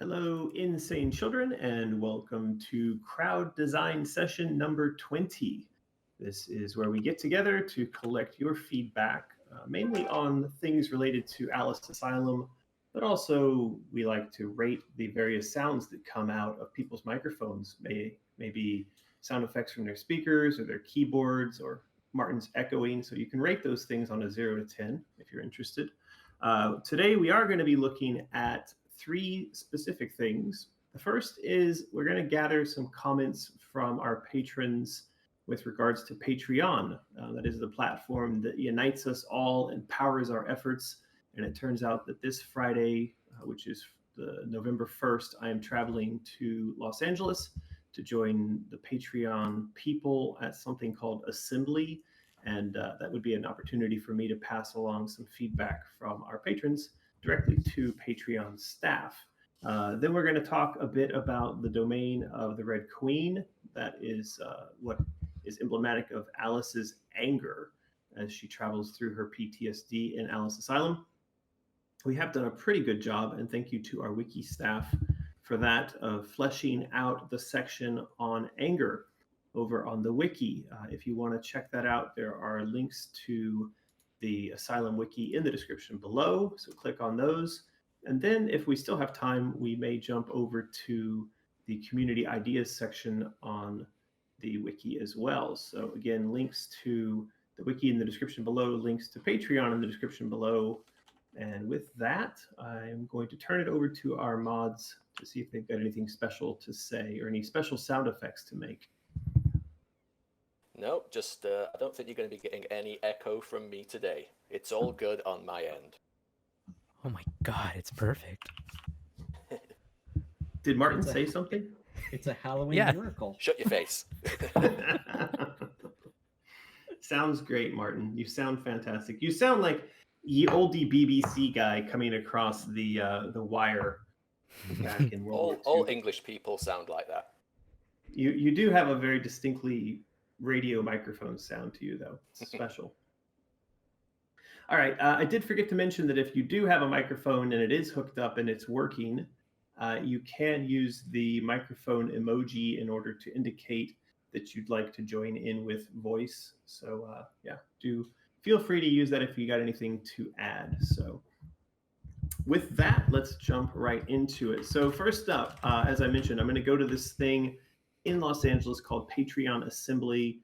Hello, insane children, and welcome to Crowd Design Session number 20. This is where we get together to collect your feedback, mainly on things related to Alice Asylum, but also we like to rate the various sounds that come out of people's microphones, maybe sound effects from their speakers or their keyboards or Martin's echoing. So you can rate those things on a 0 to 10 if you're interested. Today we are going to be looking at three specific things. The first is we're going to gather some comments from our patrons with regards to Patreon. That is the platform that unites us all and powers our efforts. And it turns out that this Friday, which is the November 1st, I am traveling to Los Angeles to join the Patreon people at something called Assembly. And that would be an opportunity for me to pass along some feedback from our patrons directly to Patreon staff. Then we're going to talk a bit about the domain of the Red Queen. That is what is emblematic of Alice's anger as she travels through her PTSD in Alice Asylum. We have done a pretty good job, and thank you to our wiki staff for that, of fleshing out the section on anger over on the wiki. If you want to check that out, there are links to the Asylum Wiki in the description below, so click on those. And then if we still have time, we may jump over to the community ideas section on the wiki as well. So again, links to the wiki in the description below, links to Patreon in the description below. And with that, I'm going to turn it over to our mods to see if they've got anything special to say or any special sound effects to make. No, just I don't think you're going to be getting any echo from me today. It's all good on my end. Oh my god, it's perfect. Did Martin say something? It's a Halloween Yeah. miracle. Shut your face. Sounds great, Martin. You sound fantastic. You sound like ye oldie BBC guy coming across the wire back in World War II. All English people sound like that. You do have a very distinctly radio microphone sound to you, though. It's special. All right. I did forget to mention that if you do have a microphone and it is hooked up and it's working, you can use the microphone emoji in order to indicate that you'd like to join in with voice. So yeah, do feel free to use that if you got anything to add. So with that, let's jump right into it. So first up, as I mentioned, I'm going to go to this thing in Los Angeles called Patreon Assembly.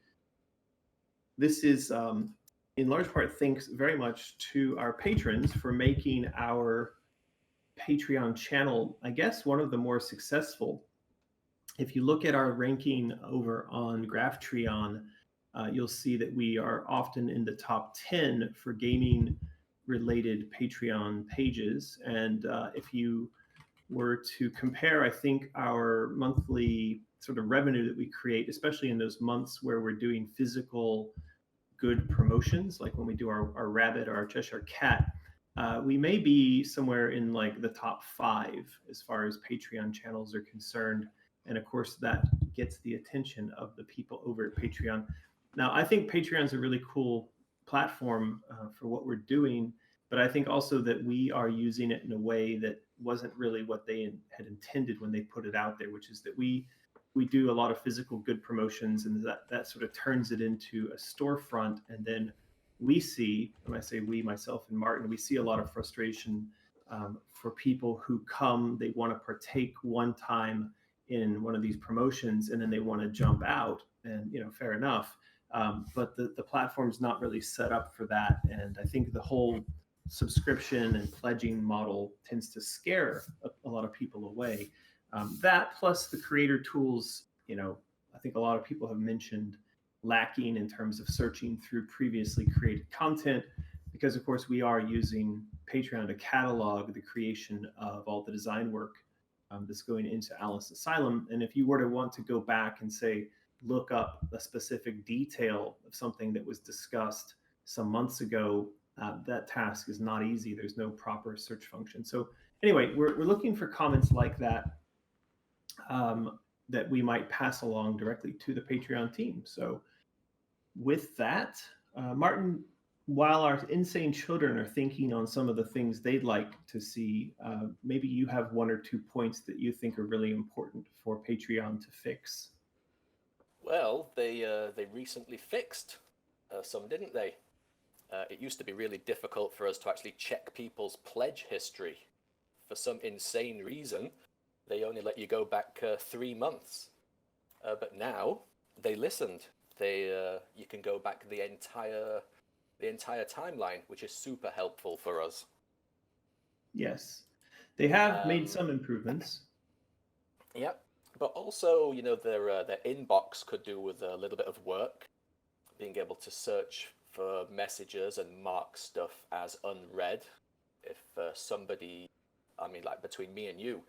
This is in large part thanks very much to our patrons for making our Patreon channel, I guess, one of the more successful. If you look at our ranking over on Graphtreon, you'll see that we are often in the top 10 for gaming related Patreon pages. And if you were to compare, I think, our monthly sort of revenue that we create, especially in those months where we're doing physical good promotions, like when we do our rabbit or our Cheshire cat, we may be somewhere in like the top 5 as far as Patreon channels are concerned. And of course, that gets the attention of the people over at Patreon. Now, I think Patreon's a really cool platform for what we're doing, but I think also that we are using it in a way that wasn't really what they had intended when they put it out there, which is that we do a lot of physical good promotions, and that sort of turns it into a storefront. And then we see, when I say we, myself and Martin, we see a lot of frustration for people who come, they want to partake one time in one of these promotions, and then they want to jump out, and fair enough. But the platform's not really set up for that. And I think the whole subscription and pledging model tends to scare a lot of people away. That plus the creator tools, I think a lot of people have mentioned lacking in terms of searching through previously created content, because of course we are using Patreon to catalog the creation of all the design work that's going into Alice Asylum. And if you were to want to go back and say, look up a specific detail of something that was discussed some months ago, that task is not easy. There's no proper search function. So anyway, we're looking for comments like that that we might pass along directly to the Patreon team. So with that, Martin, while our insane children are thinking on some of the things they'd like to see, maybe you have one or two points that you think are really important for Patreon to fix. Well, they recently fixed some, didn't they? It used to be really difficult for us to actually check people's pledge history. For some insane reason, they only let you go back 3 months. But now they listened. You can go back the entire timeline, which is super helpful for us. Yes, they have made some improvements. Yeah, but also, their inbox could do with a little bit of work, being able to search for messages and mark stuff as unread. If somebody, I mean, like between me and you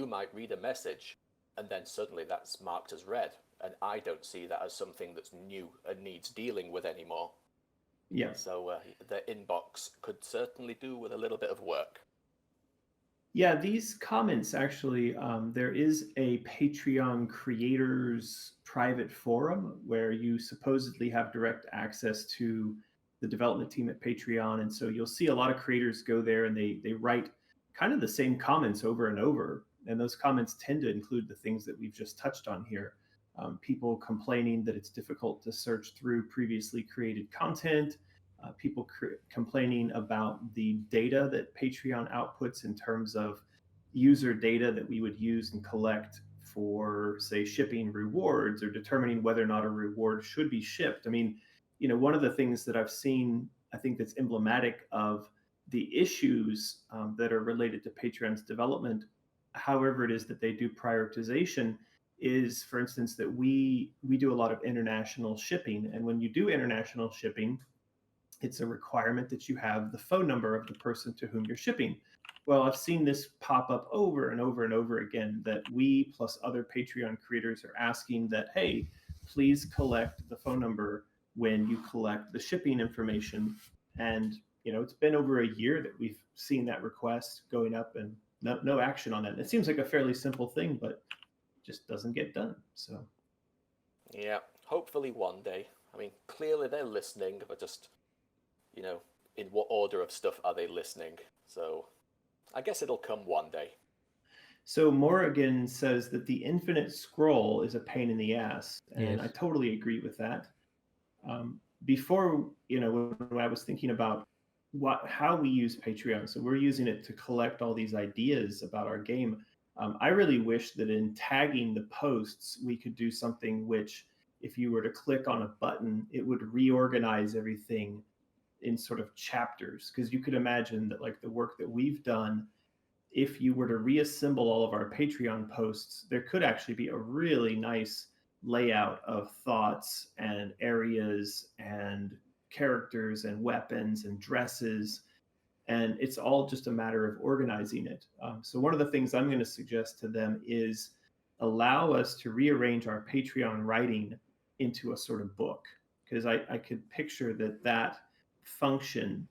might read a message, and then suddenly that's marked as read, and I don't see that as something that's new and needs dealing with anymore. Yeah. So the inbox could certainly do with a little bit of work. Yeah, these comments actually, there is a Patreon creators private forum where you supposedly have direct access to the development team at Patreon. And so you'll see a lot of creators go there and they write kind of the same comments over and over. And those comments tend to include the things that we've just touched on here. People complaining that it's difficult to search through previously created content, people complaining about the data that Patreon outputs in terms of user data that we would use and collect for, say, shipping rewards or determining whether or not a reward should be shipped. I mean, one of the things that I've seen, I think that's emblematic of the issues that are related to Patreon's development, however it is that they do prioritization, is, for instance, that we do a lot of international shipping, and when you do international shipping, it's a requirement that you have the phone number of the person to whom you're shipping. Well, I've seen this pop up over and over and over again, that we plus other Patreon creators are asking that, hey, please collect the phone number when you collect the shipping information. And it's been over a year that we've seen that request going up and no action on that. It seems like a fairly simple thing, but just doesn't get done. So yeah, hopefully one day. I mean, clearly they're listening, but just in what order of stuff are they listening? So I guess it'll come one day. So Morrigan says that the infinite scroll is a pain in the ass, and Yes. I totally agree with that. Before, when I was thinking about how we use Patreon, so we're using it to collect all these ideas about our game. I really wish that in tagging the posts, we could do something which, if you were to click on a button, it would reorganize everything in sort of chapters, because you could imagine that, like, the work that we've done, if you were to reassemble all of our Patreon posts, there could actually be a really nice layout of thoughts and areas and characters and weapons and dresses. And it's all just a matter of organizing it. So one of the things I'm going to suggest to them is allow us to rearrange our Patreon writing into a sort of book, because I could picture that function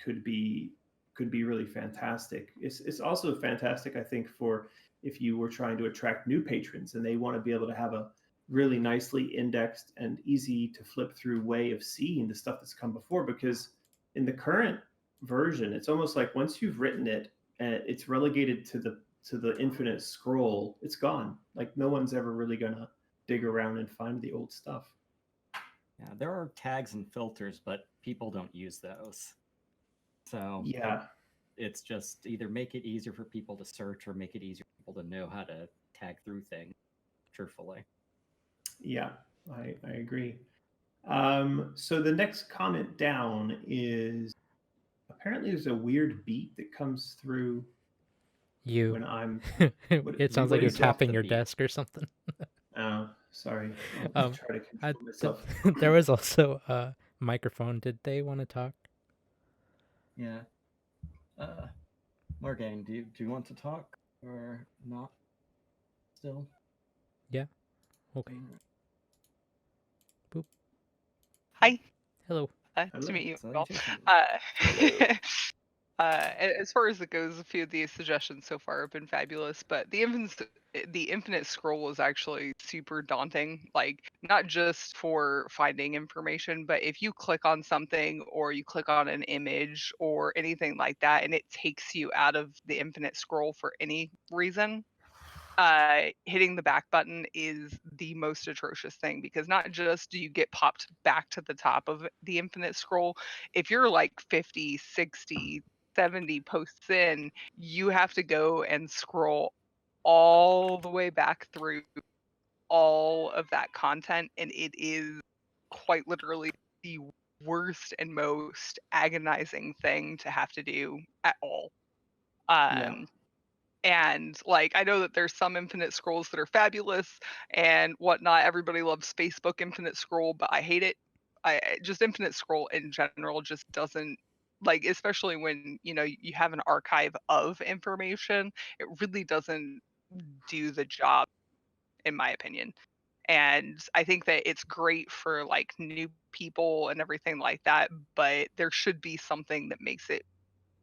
could be really fantastic. It's also fantastic, I think, for if you were trying to attract new patrons and they want to be able to have a really nicely indexed and easy to flip through way of seeing the stuff that's come before. Because in the current version, it's almost like once you've written it and it's relegated to the infinite scroll, it's gone. Like, no one's ever really gonna dig around and find the old stuff. Yeah, there are tags and filters, but people don't use those. So Yeah, it's just either make it easier for people to search or make it easier for people to know how to tag through things truthfully. yeah, I agree. So the next comment down is, apparently there's a weird beat that comes through You. when I'm. It sounds what like you're is that? tapping the your beat. desk or something. Oh, sorry. I'll Um, try to control myself. there was also a microphone. Did they want to talk? Yeah. Morgan, do you want to talk or not? Still. Yeah. Okay. Alright. Boop. Hi, Hello. nice Hello. to meet you all. Salutations. Uh, Hello. As far as it goes, a few of these suggestions so far have been fabulous, but the infinite scroll is actually super daunting. Like, not just for finding information, but if you click on something or you click on an image or anything like that, and it takes you out of the infinite scroll for any reason, hitting the back button is the most atrocious thing, because not just do you get popped back to the top of the infinite scroll, if you're like 50, 60, 70 posts in, you have to go and scroll all the way back through all of that content, and it is quite literally the worst and most agonizing thing to have to do at all. Yeah. Um, and like, I know that there's some infinite scrolls that are fabulous and whatnot. Everybody loves Facebook infinite scroll, but I hate it. Just infinite scroll in general just doesn't, like, especially when you have an archive of information, it really doesn't do the job, in my opinion. And I think that it's great for like new people and everything like that, but there should be something that makes it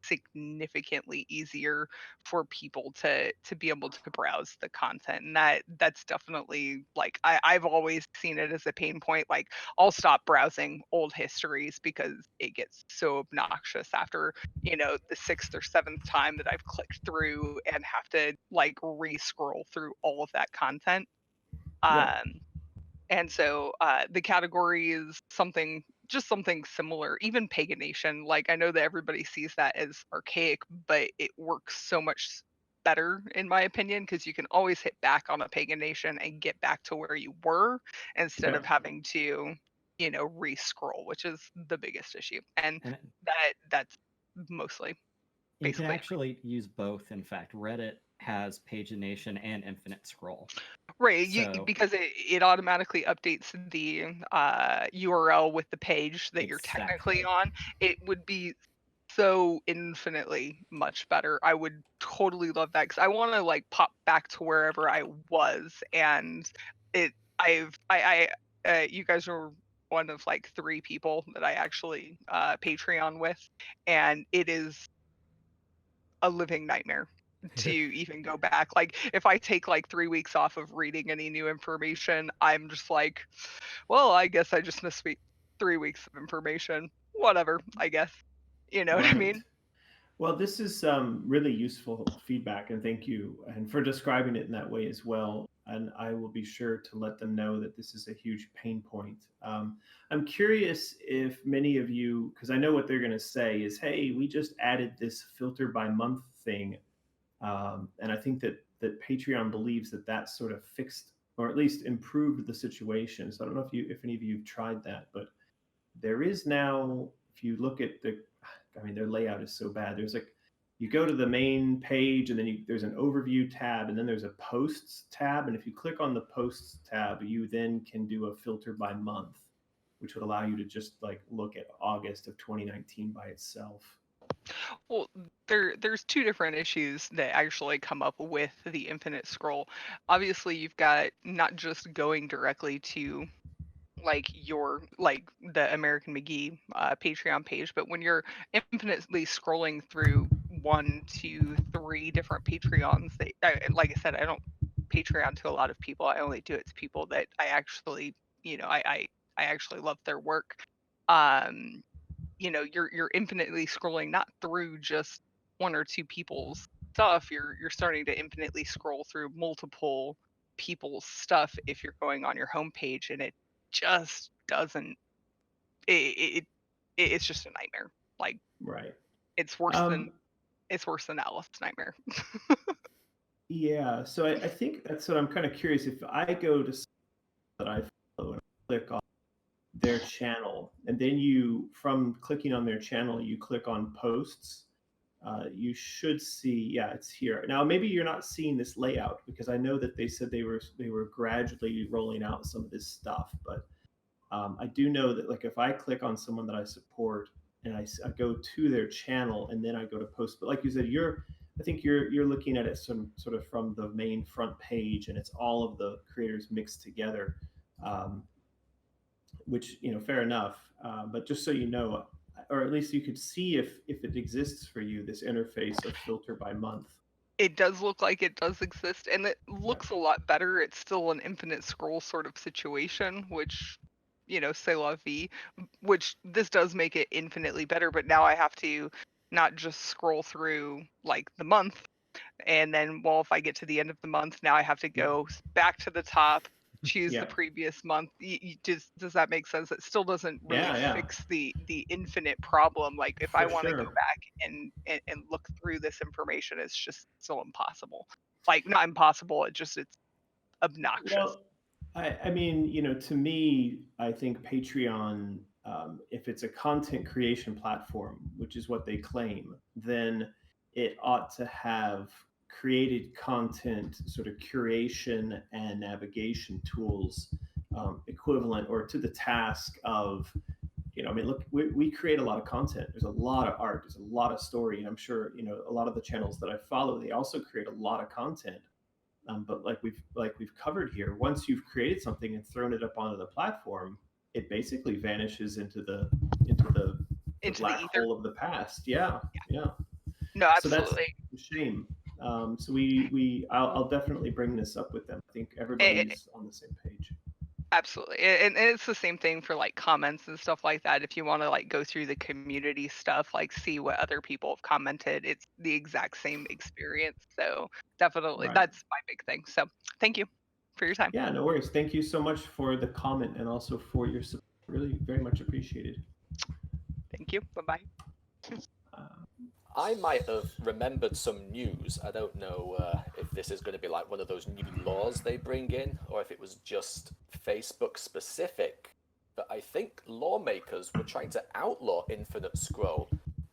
significantly easier for people to be able to browse the content. And that's definitely, like, I've always seen it as a pain point. Like, I'll stop browsing old histories because it gets so obnoxious after the sixth or seventh time that I've clicked through and have to like re-scroll through all of that content. Yeah. And so the category is something similar. Even paganation, like, I know that everybody sees that as archaic, but it works so much better, in my opinion, because you can always hit back on a paganation and get back to where you were instead Yeah. of having to, re-scroll, which is the biggest issue. And And that's mostly you can basically. actually use both. In fact, Reddit has pagination and infinite scroll. Right, So because it automatically updates the URL with the page that you're technically exactly. on. It would be so infinitely much better. I would totally love that, because I want to like pop back to wherever I was, and it. You guys are one of like three people that I actually Patreon with, and it is a living nightmare to even go back. Like, if I take like 3 weeks off of reading any new information, I'm just like, well, I guess I just missed 3 weeks of information. Whatever, I guess. You know what I Right. mean? Well, this is really useful feedback, and thank you and for describing it in that way as well. And I will be sure to let them know that this is a huge pain point. I'm curious if many of you, because I know what they're going to say is, "Hey, we just added this filter by month thing," and I think that Patreon believes that that sort of fixed or at least improved the situation. So I don't know if any of you have tried that, but there is now, if you look at I mean, their layout is so bad. There's like, you go to the main page and then there's an overview tab and then there's a posts tab. And if you click on the posts tab, you then can do a filter by month, which would allow you to just like look at August of 2019 by itself. Well, there's two different issues that actually come up with the infinite scroll. Obviously, you've got not just going directly to like the American McGee Patreon page, but when you're infinitely scrolling through 1, 2, 3 different Patreons, like I said, I don't Patreon to a lot of people. I only do it to people that I actually, I actually love their work. Um, you're infinitely scrolling not through just one or two people's stuff. You're starting to infinitely scroll through multiple people's stuff if you're going on your homepage, and it just doesn't. It's just a nightmare. Like, Right. it's worse than Um, Alice's nightmare. yeah. So I think that's what I'm kind of curious. If I go to that I follow and click on their channel, and then from clicking on their channel, you click on posts. You should see, yeah, it's here. Now, maybe you're not seeing this layout because I know that they said they were gradually rolling out some of this stuff, but I do know that like if I click on someone that I support and I go to their channel and then I go to post, but like you said, I think you're looking at it sort of from the main front page, and it's all of the creators mixed together. Which fair enough. But just so you know, or at least you could see if it exists for you, this interface of filter by month. It does look like it does exist, and it looks a lot better. It's still an infinite scroll sort of situation, which, c'est la vie, which this does make it infinitely better, but now I have to not just scroll through like the month, and then, well, if I get to the end of the month, now I have to go back to the top, choose Yeah. the previous month. Does that make sense? It still doesn't really Yeah. fix the infinite problem. Like if I For want to go sure. back and look through this information, it's just still impossible. Like not impossible, it's obnoxious. Well, I mean, to me, I think Patreon, if it's a content creation platform, which is what they claim, then it ought to have created content sort of curation and navigation tools equivalent or to the task of, I mean, look, we create a lot of content. There's a lot of art. There's a lot of story. And I'm sure, a lot of the channels that I follow, they also create a lot of content. But like we've covered here, once you've created something and thrown it up onto the platform, it basically vanishes into the black the ether. hole of the past. Yeah. No, So that's absolutely. a shame. So I'll definitely bring this up with them. I think everybody's on the same page. Absolutely. And it's the same thing for like comments and stuff like that. If you want to like go through the community stuff, like see what other people have commented, it's the exact same experience. So definitely Right. that's my big thing. So thank you for your time. Yeah, no worries. Thank you so much for the comment and also for your support. Really very much appreciated. Thank you. Bye-bye. I might have remembered some news. I don't know if this is going to be like one of those new laws they bring in, or if it was just Facebook specific. But I think lawmakers were trying to outlaw infinite scroll.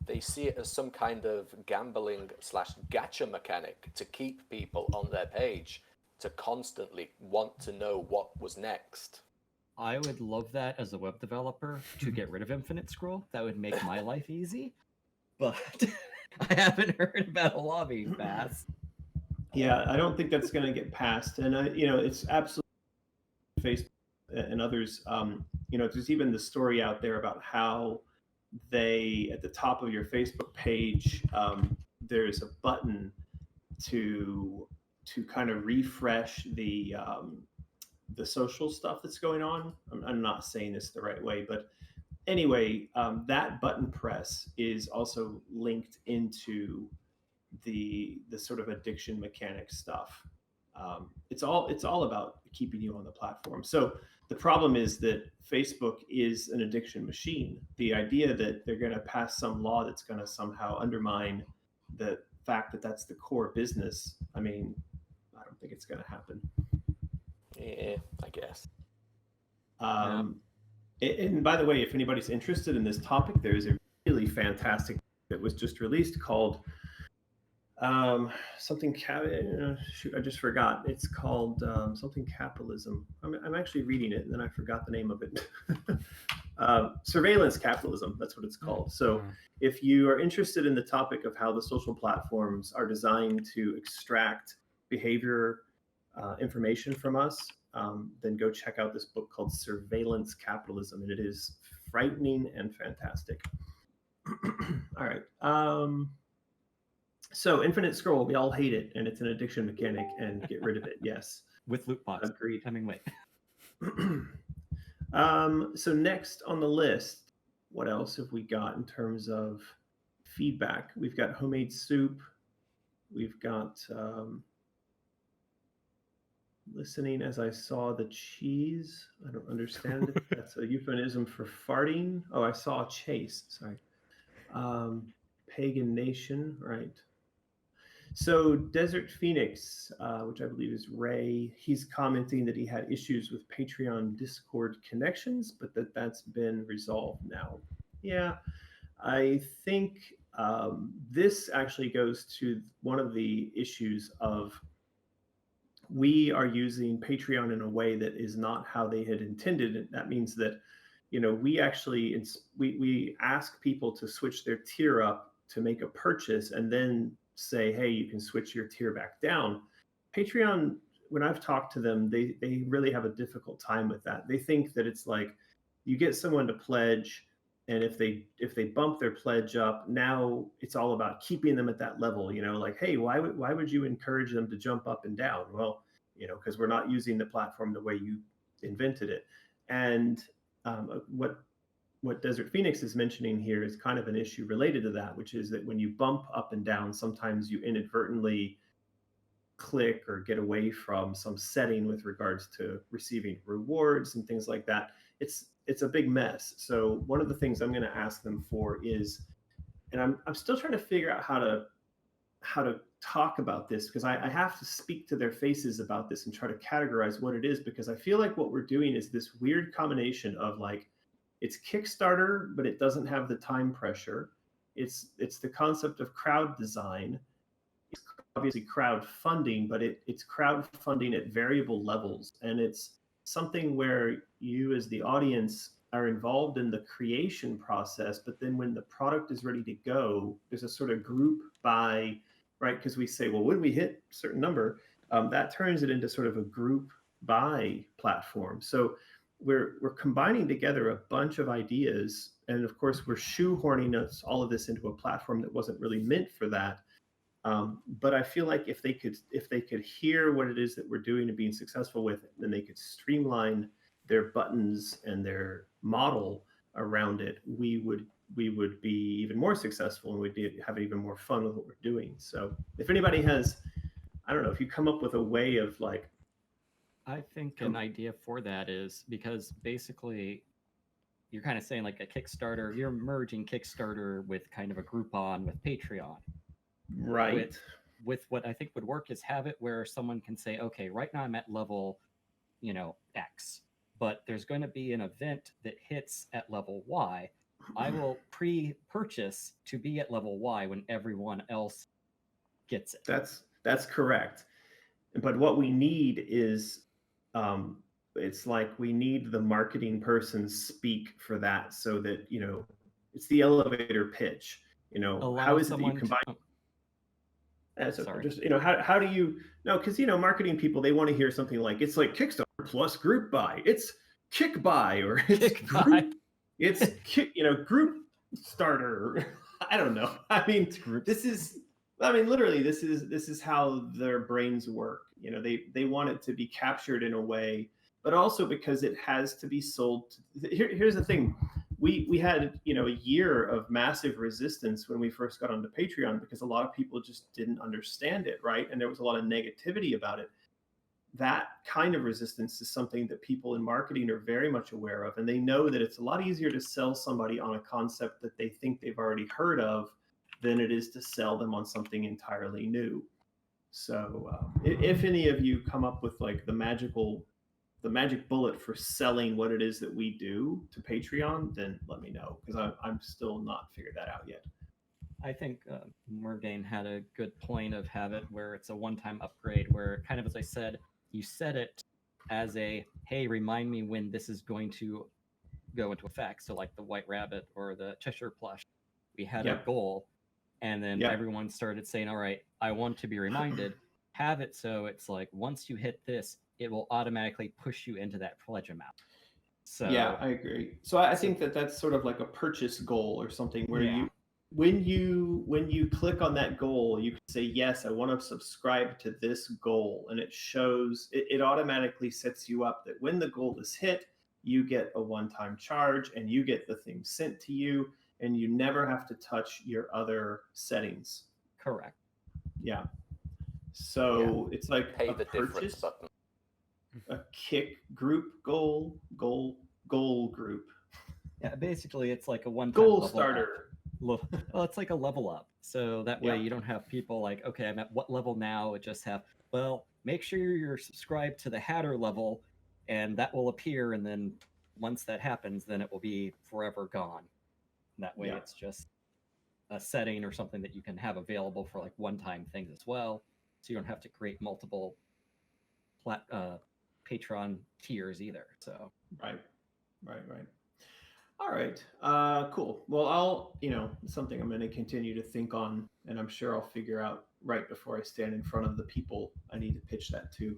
They see it as some kind of gambling/gacha mechanic to keep people on their page, to constantly want to know what was next. I would love that as a web developer to get rid of infinite scroll. That would make my life easy. But I haven't heard about a law being passed. Yeah, I don't think that's going to get passed, and it's absolutely Facebook and others. There's even the story out there about how they, at the top of your Facebook page, there's a button to kind of refresh the social stuff that's going on. I'm not saying this the right way, but anyway, that button press is also linked into the sort of addiction mechanic stuff. It's all about keeping you on the platform. So the problem is that Facebook is an addiction machine. The idea that they're going to pass some law that's going to somehow undermine the fact that that's the core business, I mean, I don't think it's going to happen. Yeah, I guess. And by the way, if anybody's interested in this topic, there's a really fantastic that was just released called something. Shoot, I just forgot. It's called something capitalism. I'm actually reading it, and then I forgot the name of it. Surveillance capitalism. That's what it's called. So, if you are interested in the topic of how the social platforms are designed to extract behavior information from us, then go check out this book called Surveillance Capitalism, and it is frightening and fantastic. All right. So infinite scroll, we all hate it, and it's an addiction mechanic, and get rid of it. Yes. With loot box. Agreed. Hemingway. So next on the list, what else have we got in terms of feedback? We've got homemade soup. We've got listening as I saw the cheese. I don't understand it. That's a euphemism for farting. Oh, I saw a chase. Sorry. Pagan Nation, right. So Desert Phoenix, which I believe is Ray, he's commenting that he had issues with Patreon Discord connections, but that's been resolved now. Yeah, I think this actually goes to one of the issues of we are using Patreon in a way that is not how they had intended. And that means that, we actually, we ask people to switch their tier up to make a purchase and then say, hey, you can switch your tier back down. Patreon, when I've talked to them, they really have a difficult time with that. They think that it's like you get someone to pledge and if they bump their pledge up, now it's all about keeping them at that level. Like, hey, why would you encourage them to jump up and down? Well, because we're not using the platform the way you invented it. And what Desert Phoenix is mentioning here is kind of an issue related to that, which is that when you bump up and down, sometimes you inadvertently click or get away from some setting with regards to receiving rewards and things like that. It's a big mess. So one of the things I'm going to ask them for is, and I'm still trying to figure out how to talk about this, because I have to speak to their faces about this and try to categorize what it is, because I feel like what we're doing is this weird combination of, like, it's Kickstarter, but it doesn't have the time pressure. It's the concept of crowd design. It's obviously crowdfunding, but it's crowdfunding at variable levels. And it's something where you as the audience are involved in the creation process, but then when the product is ready to go, there's a sort of group buy, right? Because we say, well, when we hit a certain number, that turns it into sort of a group buy platform. So we're combining together a bunch of ideas, and of course we're shoehorning all of this into a platform that wasn't really meant for that. But I feel like if they could hear what it is that we're doing and being successful with it, then they could streamline their buttons and their model around it, we would be even more successful, and we'd have even more fun with what we're doing. So if anybody has, I don't know, if you come up with a way of, like, I think an idea for that is, because basically you're kind of saying like a Kickstarter, you're merging Kickstarter with kind of a Groupon with Patreon. right, With what I think would work is have it where someone can say, okay, right now I'm at level, X, but there's going to be an event that hits at level Y. I will pre-purchase to be at level Y when everyone else gets it. that's correct. But what we need is, it's like we need the marketing person speak for that, so that it's the elevator pitch. Allow how is it that you someone combine? So Sorry. just how do you no? Because marketing people, they want to hear something like, it's like Kickstarter plus group buy, it's kick buy, or it's Kick group, buy. it's group starter. I don't know. I mean, literally, this is how their brains work. They want it to be captured in a way, but also because it has to be sold. Here's the thing. We had a year of massive resistance when we first got onto Patreon, because a lot of people just didn't understand it, right? And there was a lot of negativity about it. That kind of resistance is something that people in marketing are very much aware of, and they know that it's a lot easier to sell somebody on a concept that they think they've already heard of than it is to sell them on something entirely new. So if any of you come up with, like, the magic bullet for selling what it is that we do to Patreon, then let me know, because I'm still not figured that out yet. I think Morgaine had a good point of have it where it's a one-time upgrade, where kind of, as I said, you set it as a, hey, remind me when this is going to go into effect. So like the White Rabbit or the Cheshire plush, we had a goal, and then everyone started saying, all right, I want to be reminded. Have it so it's like, once you hit this, it will automatically push you into that pledge amount. So yeah, I agree. So I think that's sort of like a purchase goal or something, where when you click on that goal, you can say, yes, I want to subscribe to this goal, and it automatically sets you up that when the goal is hit, you get a one-time charge, and you get the thing sent to you, and you never have to touch your other settings. Correct. Yeah. So it's like Pay a the difference button. a kick group goal group. Yeah, basically it's like a one-time Goal level starter. Well, it's like a level up. So that way you don't have people like, okay, I'm at what level now? It just have, well, make sure you're subscribed to the Hatter level, and that will appear. And then once that happens, then it will be forever gone. And that way it's just a setting or something that you can have available for like one-time things as well. So you don't have to create multiple Patreon tiers either. So Right. All right. Cool. Well, I'll, something I'm going to continue to think on, and I'm sure I'll figure out right before I stand in front of the people I need to pitch that to.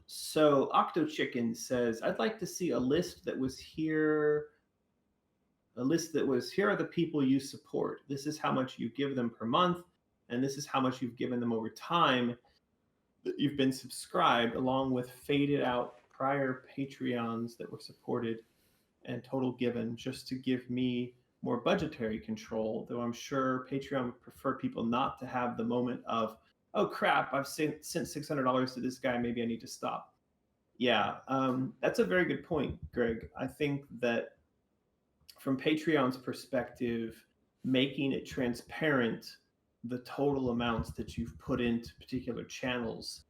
So Octo Chicken says, I'd like to see a list that was here a list that was, here are the people you support. This is how much you give them per month, and this is how much you've given them over time that you've been subscribed, along with faded out prior Patreons that were supported and total given, just to give me more budgetary control, though I'm sure Patreon would prefer people not to have the moment of, oh crap, I've sent $600 to this guy, maybe I need to stop. Yeah, that's a very good point, Greg. I think that from Patreon's perspective, making it transparent, the total amounts that you've put into particular channels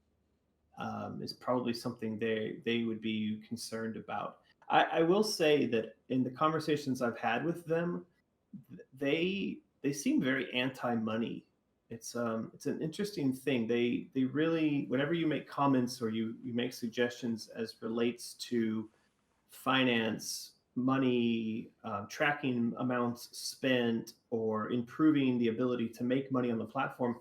is probably something they would be concerned about. I will say that in the conversations I've had with them, they seem very anti-money. It's an interesting thing. They really, whenever you make comments or you make suggestions as relates to finance, money, tracking amounts spent, or improving the ability to make money on the platform,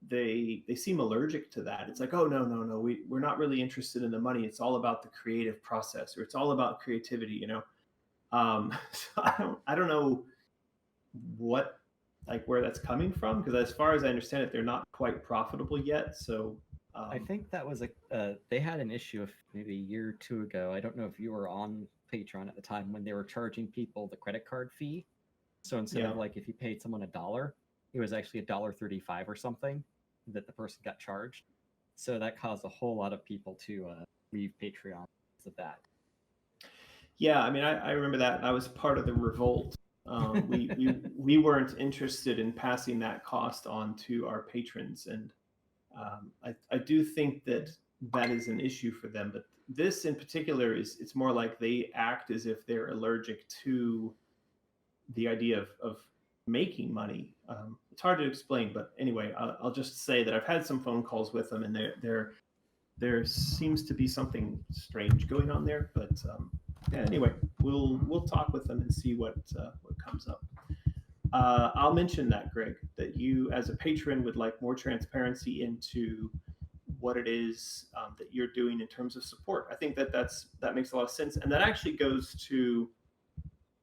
they seem allergic to that. It's like, oh no, we're not really interested in the money. It's all about the creative process, or it's all about creativity, you know. So I don't know what, like, where that's coming from, because as far as I understand it, they're not quite profitable yet. So I think that was they had an issue of maybe a year or two ago. I don't know if you were on Patreon at the time, when they were charging people the credit card fee. So instead of, like, if you paid someone $1, it was actually $1.35 or something that the person got charged. So that caused a whole lot of people to leave Patreon because of that. Yeah, I mean, I remember that. I was part of the revolt. We weren't interested in passing that cost on to our patrons, and I do think that that is an issue for them. But this in particular it's more like they act as if they're allergic to the idea of making money. It's hard to explain, but anyway, I'll just say that I've had some phone calls with them, and there seems to be something strange going on there. But yeah, anyway, we'll talk with them and see what comes up. I'll mention that, Greg, that you as a patron would like more transparency into what it is that you're doing in terms of support. I think that makes a lot of sense, and that actually goes to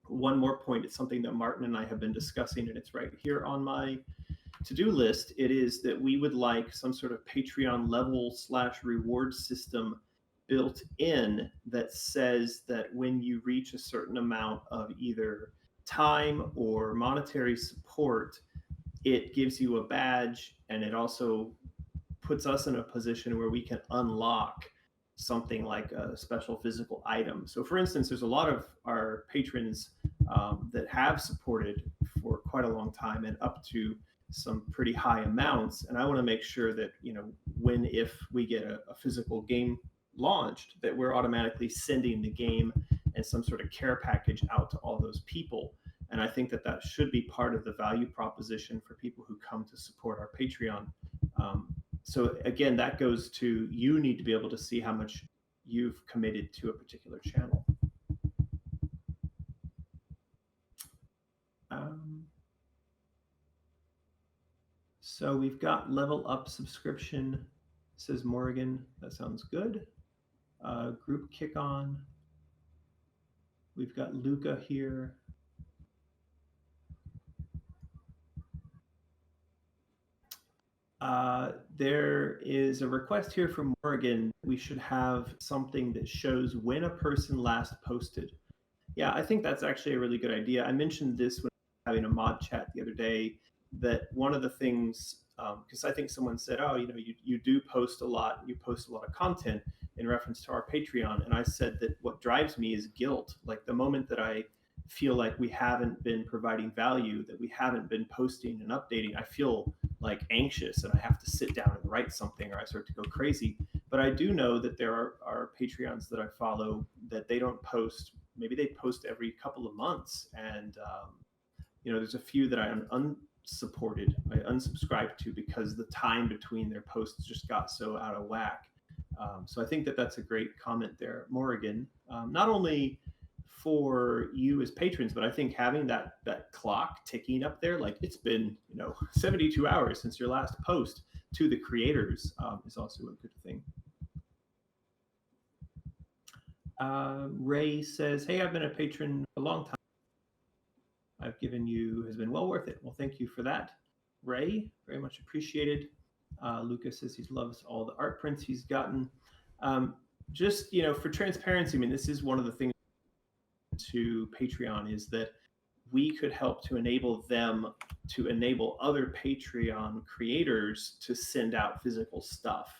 one more point. It's something that Martin and I have been discussing, and it's right here on my to-do list. It is that we would like some sort of Patreon level / reward system built in that says that when you reach a certain amount of either time or monetary support, it gives you a badge, and it also puts us in a position where we can unlock something like a special physical item. So for instance, there's a lot of our patrons that have supported for quite a long time and up to some pretty high amounts. And I want to make sure that, you know, if we get a physical game launched, that we're automatically sending the game and some sort of care package out to all those people. And I think that should be part of the value proposition for people who come to support our Patreon. So again, that goes to, you need to be able to see how much you've committed to a particular channel. So we've got level up subscription, says Morgan. That sounds good. Group kick on. We've got Luca here. There is a request here from Morgan. We should have something that shows when a person last posted. Yeah, I think that's actually a really good idea. I mentioned this when having a mod chat the other day, that one of the things, because I think someone said, oh, you know, you do post a lot, you post a lot of content in reference to our Patreon. And I said that what drives me is guilt. Like the moment that I feel like we haven't been providing value, that we haven't been posting and updating, I feel like anxious and I have to sit down and write something, or I start to go crazy. But I do know that there are Patreons that I follow that they don't post. Maybe they post every couple of months. And, you know, there's a few that I unsubscribed to because the time between their posts just got so out of whack. So I think that's a great comment there, Morgan. Not only for you as patrons, but I think having that clock ticking up there, like it's been, you know, 72 hours since your last post, to the creators is also a good thing. Ray says, hey, I've been a patron a long time. I've given you has been well worth it. Well, thank you for that, Ray. Very much appreciated. Lucas says he loves all the art prints he's gotten. Just for transparency, I mean, this is one of the things to Patreon is that we could help to enable them to enable other Patreon creators to send out physical stuff.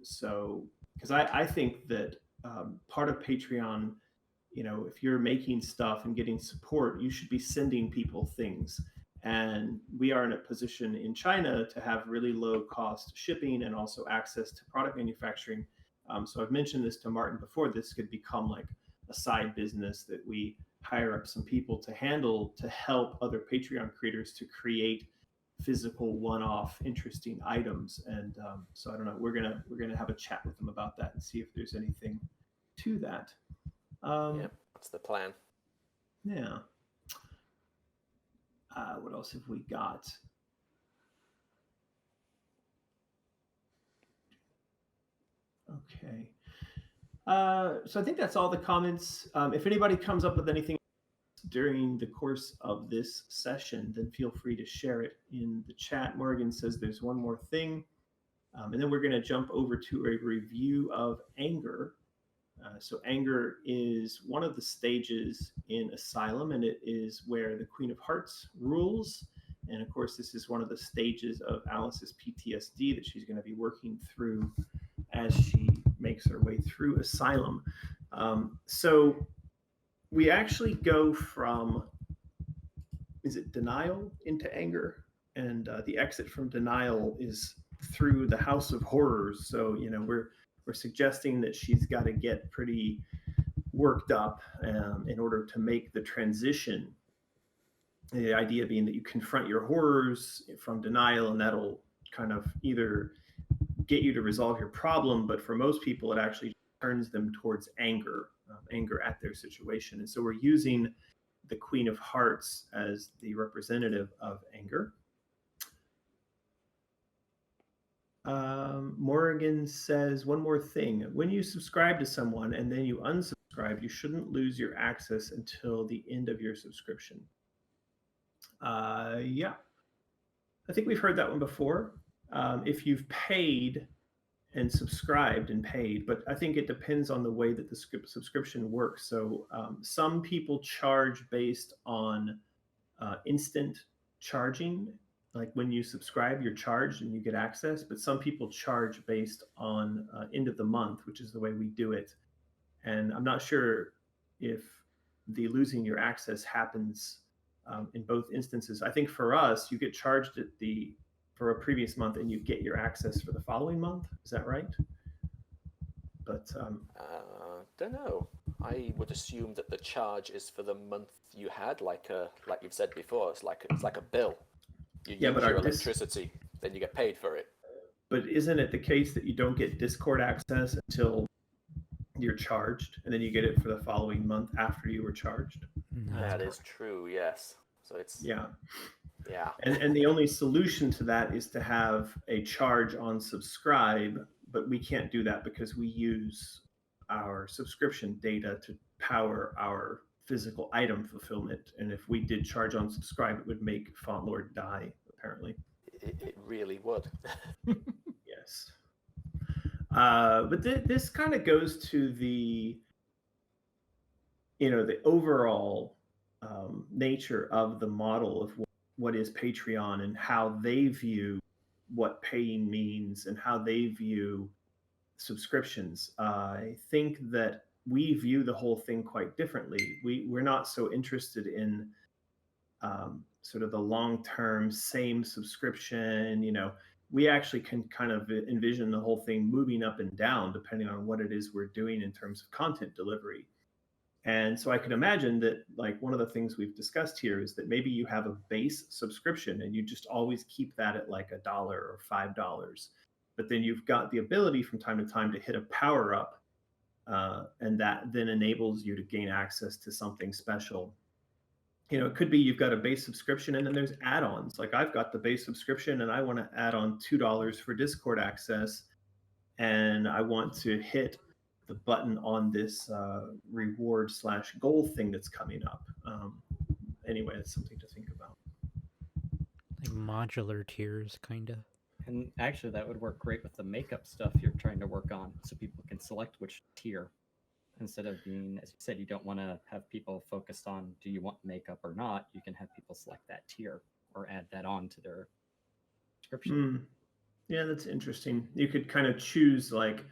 So, because I think that part of Patreon, if you're making stuff and getting support, you should be sending people things. And we are in a position in China to have really low cost shipping and also access to product manufacturing. So I've mentioned this to Martin before. This could become like a side business that we hire up some people to handle to help other Patreon creators to create physical one-off interesting items. And so I don't know. We're gonna have a chat with them about that and see if there's anything to that. Yeah, that's the plan. Yeah. What else have we got? Okay. So I think that's all the comments. If anybody comes up with anything during the course of this session, then feel free to share it in the chat. Morgan says there's one more thing. And then we're going to jump over to a review of anger. So anger is one of the stages in Asylum, and it is where the Queen of Hearts rules. And of course, this is one of the stages of Alice's PTSD that she's going to be working through as she makes her way through Asylum. So we actually go from, is it denial into anger? And the exit from denial is through the House of Horrors. So, we're suggesting that she's got to get pretty worked up in order to make the transition. The idea being that you confront your horrors from denial, and that'll kind of either get you to resolve your problem, but for most people, it actually turns them towards anger at their situation. And so we're using the Queen of Hearts as the representative of anger. Morgan says one more thing. When you subscribe to someone and then you unsubscribe, you shouldn't lose your access until the end of your subscription. Yeah, I think we've heard that one before. If you've paid and subscribed and paid, but I think it depends on the way that the subscription works. So some people charge based on instant charging. Like when you subscribe, you're charged and you get access, but some people charge based on end of the month, which is the way we do it. And I'm not sure if the losing your access happens in both instances. I think for us, you get charged for a previous month and you get your access for the following month. Is that right? But don't know. I would assume that the charge is for the month you had, like you've said before. It's like a bill. You use your electricity, then you get paid for it. But isn't it the case that you don't get Discord access until you're charged, and then you get it for the following month after you were charged? That is true, yes. So it's yeah. And the only solution to that is to have a charge on subscribe, but we can't do that because we use our subscription data to power our physical item fulfillment. And if we did charge on subscribe, it would make Fontlord die, apparently. It really would. Yes. But this kind of goes to the overall nature of the model of what is Patreon and how they view what paying means and how they view subscriptions. I think that we view the whole thing quite differently. We're not so interested in sort of the long-term same subscription. We actually can kind of envision the whole thing moving up and down depending on what it is we're doing in terms of content delivery. And so I can imagine that, like, one of the things we've discussed here is that maybe you have a base subscription and you just always keep that at like $1 or $5. But then you've got the ability from time to time to hit a power up, and that then enables you to gain access to something special. It could be you've got a base subscription and then there's add-ons. Like I've got the base subscription and I want to add on $2 for Discord access, and I want to hit the button on this reward/goal thing that's coming up. anyway, it's something to think about. Like modular tiers, kind of. And actually, that would work great with the makeup stuff you're trying to work on, so people can select which tier. Instead of being, as you said, you don't want to have people focused on do you want makeup or not. You can have people select that tier or add that on to their description. Yeah, that's interesting. You could kind of choose like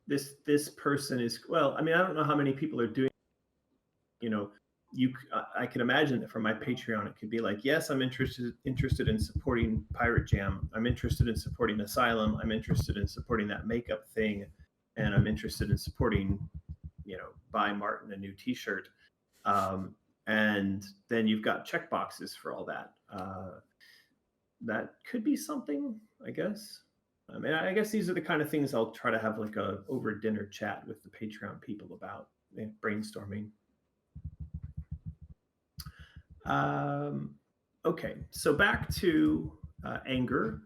this person is, well, I mean, I don't know how many people are doing, you know, I can imagine that for my Patreon, it could be like, yes, I'm interested in supporting Pirate Jam. I'm interested in supporting Asylum. I'm interested in supporting that makeup thing, and I'm interested in supporting, buy Martin a new T-shirt. And then you've got checkboxes for all that. That could be something, I guess. I mean, I guess these are the kind of things I'll try to have like a over dinner chat with the Patreon people about, brainstorming. Okay, so back to anger.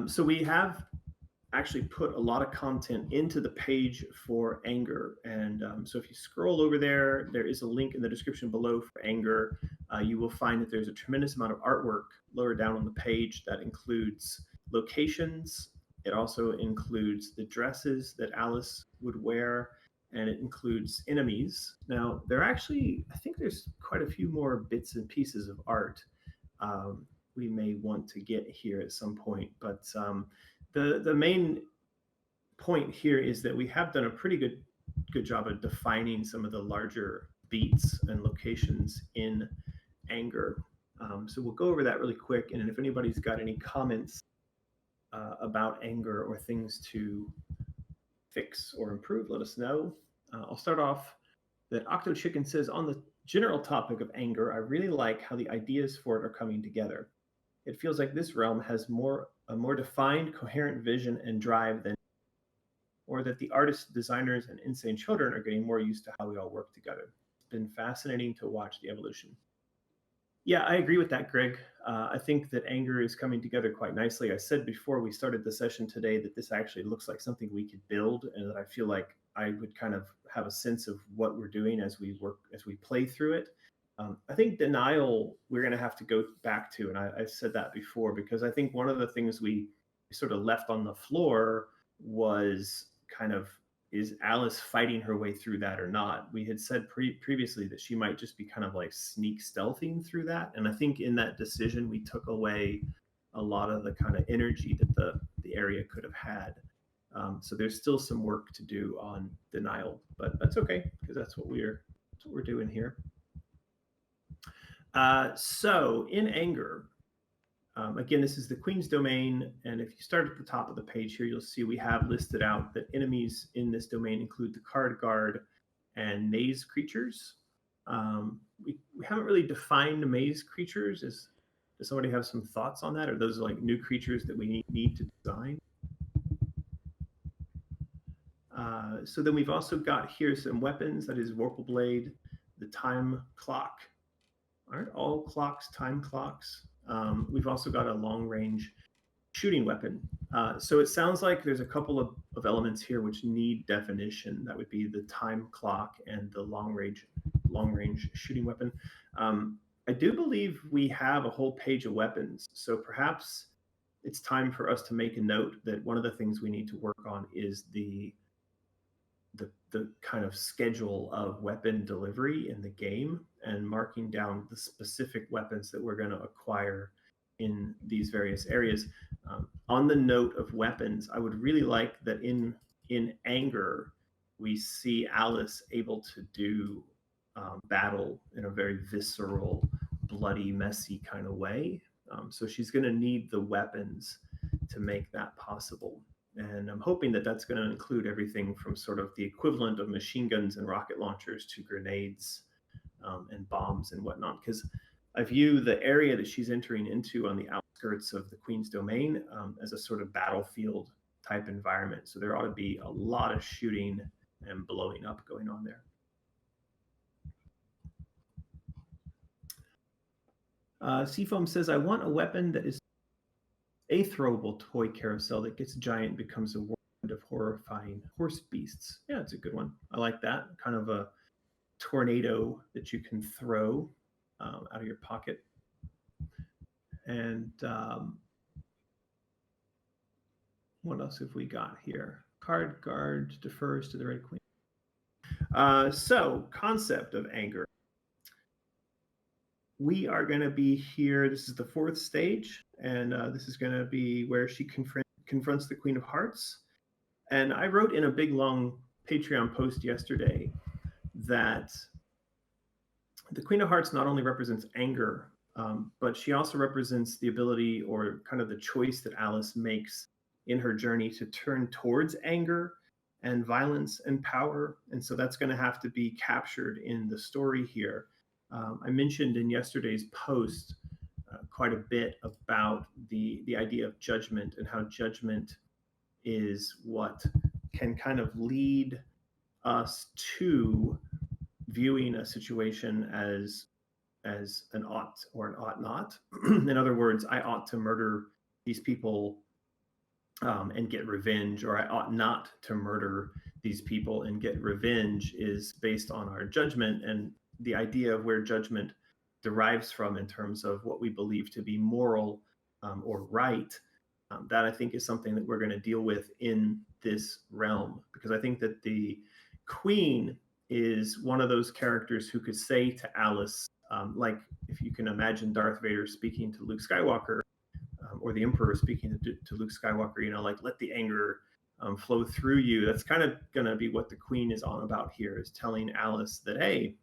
So we have actually put a lot of content into the page for anger. And so if you scroll over there, there is a link in the description below for anger. You will find that there's a tremendous amount of artwork lower down on the page that includes locations. It also includes the dresses that Alice would wear, and it includes enemies. Now, I think there's quite a few more bits and pieces of art we may want to get here at some point, but the main point here is that we have done a pretty good job of defining some of the larger beats and locations in anger. So we'll go over that really quick, and if anybody's got any comments about anger or things to fix or improve, let us know. I'll start off that Octo Chicken says, on the general topic of anger, I really like how the ideas for it are coming together. It feels like this realm has a more defined, coherent vision and drive than, or that the artists, designers, and insane children are getting more used to how we all work together. It's been fascinating to watch the evolution. Yeah, I agree with that, Greg. I think that anger is coming together quite nicely. I said before we started the session today that this actually looks like something we could build, and that I feel like I would kind of have a sense of what we're doing as we play through it. I think denial we're going to have to go back to, and I've said that before, because I think one of the things we sort of left on the floor was kind of, is Alice fighting her way through that or not? We had said previously that she might just be kind of like sneak stealthing through that, and I think in that decision we took away a lot of the kind of energy that the area could have had. So there's still some work to do on denial, but that's okay, because that's what we're doing here. So in anger, again, this is the Queen's domain, and if you start at the top of the page here, you'll see we have listed out that enemies in this domain include the card guard and maze creatures. We haven't really defined maze creatures. Does somebody have some thoughts on that? Are those like new creatures that we need to design? So then we've also got here some weapons. That is Vorpal Blade, the time clock. Aren't all clocks time clocks? We've also got a long range shooting weapon. So it sounds like there's a couple of elements here which need definition. That would be the time clock and the long range shooting weapon. I do believe we have a whole page of weapons. So perhaps it's time for us to make a note that one of the things we need to work on is the kind of schedule of weapon delivery in the game, and marking down the specific weapons that we're going to acquire in these various areas. On the note of weapons, I would really like that in anger, we see Alice able to do battle in a very visceral, bloody, messy kind of way. So she's going to need the weapons to make that possible. And I'm hoping that that's going to include everything from sort of the equivalent of machine guns and rocket launchers to grenades and bombs and whatnot. Because I view the area that she's entering into on the outskirts of the Queen's domain as a sort of battlefield type environment. So there ought to be a lot of shooting and blowing up going on there. Seafoam says, I want a weapon that is a throwable toy carousel that gets giant, becomes a whirlwind of horrifying horse beasts. Yeah, it's a good one. I like that. Kind of a tornado that you can throw. out of your pocket. And what else have we got here? Card guard defers to the Red Queen. So, concept of anger. We are going to be here. This is the 4th stage, and this is going to be where she confronts the Queen of Hearts. And I wrote in a big, long Patreon post yesterday that the Queen of Hearts not only represents anger, but she also represents the ability or kind of the choice that Alice makes in her journey to turn towards anger and violence and power. And so that's going to have to be captured in the story here. I mentioned in yesterday's post quite a bit about the idea of judgment and how judgment is what can kind of lead us to viewing a situation as an ought or an ought not. In other words, I ought to murder these people and get revenge, or I ought not to murder these people and get revenge, is based on our judgment and the idea of where judgment derives from in terms of what we believe to be moral or right. That I think is something that we're going to deal with in this realm, because I think that the Queen is one of those characters who could say to Alice, like if you can imagine Darth Vader speaking to Luke Skywalker, or the Emperor speaking to Luke Skywalker, like let the anger flow through you. That's kind of going to be what the Queen is on about here, is telling Alice that, hey,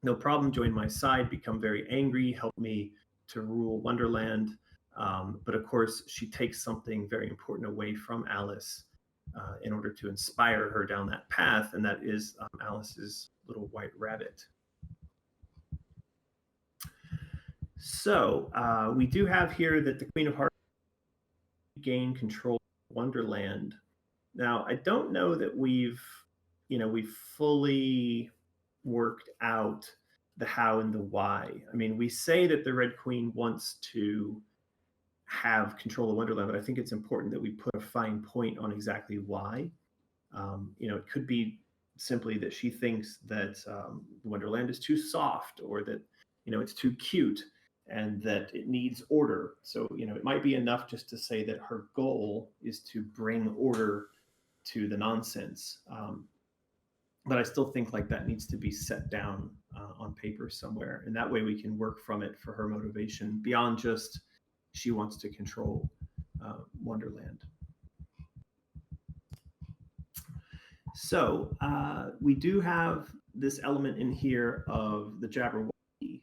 no problem, join my side, become very angry, help me to rule Wonderland. But of course, she takes something very important away from Alice in order to inspire her down that path, and that is Alice's little white rabbit. So we do have here that the Queen of Hearts gain control of Wonderland. Now, I don't know that we've fully worked out the how and the why. I mean, we say that the Red Queen wants to have control of Wonderland, but I think it's important that we put a fine point on exactly why. It could be simply that she thinks that Wonderland is too soft, or that it's too cute, and that it needs order. So it might be enough just to say that her goal is to bring order to the nonsense. But I still think like that needs to be set down on paper somewhere, and that way we can work from it for her motivation beyond just she wants to control Wonderland. So we do have this element in here of the Jabberwocky.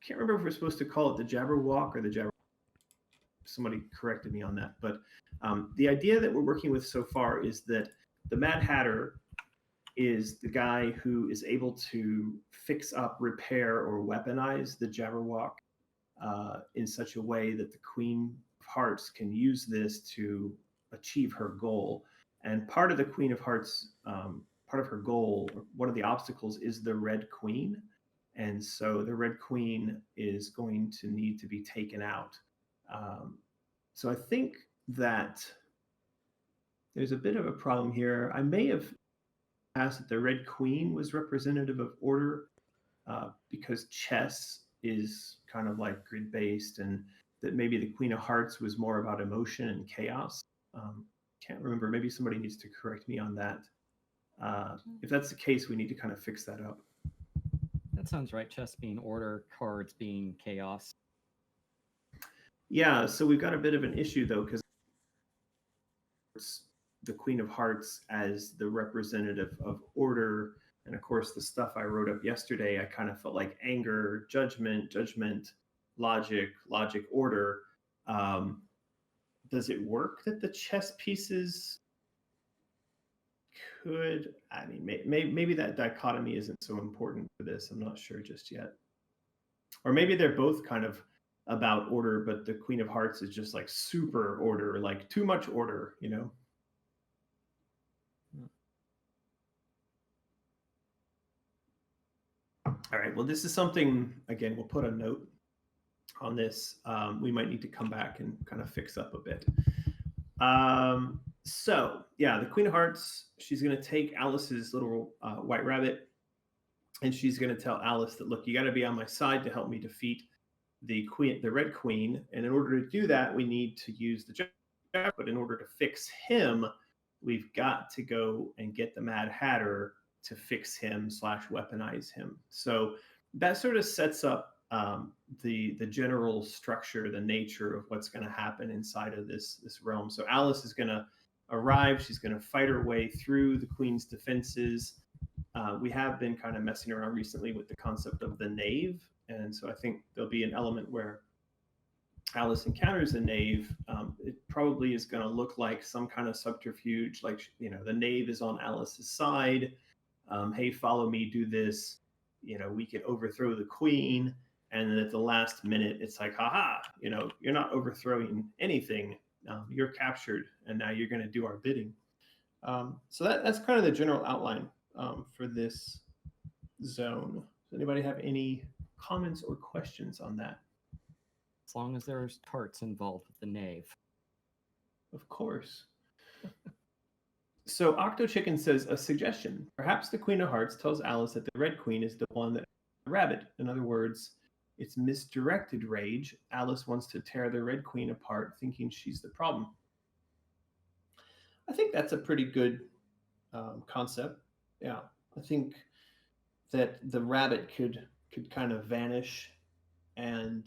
Can't remember if we're supposed to call it the Jabberwock or the Jabber. Somebody corrected me on that, but the idea that we're working with so far is that the Mad Hatter is the guy who is able to fix up, repair, or weaponize the Jabberwock in such a way that the Queen of Hearts can use this to achieve her goal. And part of the Queen of Hearts, part of her goal, one of the obstacles, is the Red Queen. And so the Red Queen is going to need to be taken out. So I think that there's a bit of a problem here. I may have asked that the Red Queen was representative of order, because chess is kind of like grid-based, and that maybe the Queen of Hearts was more about emotion and chaos. Can't remember. Maybe somebody needs to correct me on that. If that's the case, we need to kind of fix that up. That sounds right. Chess being order, cards being chaos. Yeah, so we've got a bit of an issue, though, because the Queen of Hearts as the representative of order. And of course, the stuff I wrote up yesterday, I kind of felt like anger, judgment, logic, order. Does it work that the chess pieces could, I mean, maybe that dichotomy isn't so important for this. I'm not sure just yet. Or maybe they're both kind of about order, but the Queen of Hearts is just like super order, like too much order, All right, well, this is something, again, we'll put a note on this. We might need to come back and kind of fix up a bit. So, yeah, the Queen of Hearts, she's going to take Alice's little white rabbit, and she's going to tell Alice that, look, you got to be on my side to help me defeat the queen, the Red Queen, and in order to do that, we need to use the Jack. But in order to fix him, we've got to go and get the Mad Hatter to fix him / weaponize him. So that sort of sets up the general structure, the nature of what's going to happen inside of this realm. So Alice is going to arrive. She's going to fight her way through the Queen's defenses. We have been kind of messing around recently with the concept of the knave, and so I think there'll be an element where Alice encounters a knave. It probably is going to look like some kind of subterfuge, like, you know, the knave is on Alice's side. Hey, follow me, do this. You know, we can overthrow the queen. And then at the last minute, it's like, haha, you know, you're not overthrowing anything. You're captured, and now you're going to do our bidding. So that's kind of the general outline for this zone. Does anybody have any comments or questions on that? As long as there's tarts involved with the knave. Of course. So Octo Chicken says, a suggestion. Perhaps the Queen of Hearts tells Alice that the Red Queen is the one that the rabbit. In other words, it's misdirected rage. Alice wants to tear the Red Queen apart, thinking she's the problem. I think that's a pretty good concept. Yeah, I think that the rabbit could kind of vanish, and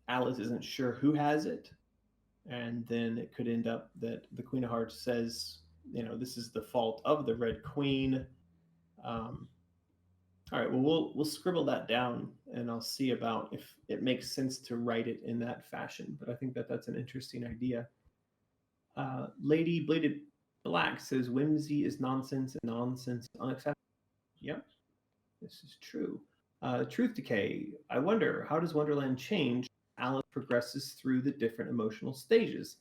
Alice isn't sure who has it, and then it could end up that the Queen of Hearts says, you know, this is the fault of the Red Queen. All right, well, we'll scribble that down, and I'll see about if it makes sense to write it in that fashion. But I think that that's an interesting idea. Lady Bladed Black says, whimsy is nonsense, and nonsense is unacceptable. Yep, this is true. Truth Decay. I wonder, how does Wonderland change? Alice progresses through the different emotional stages.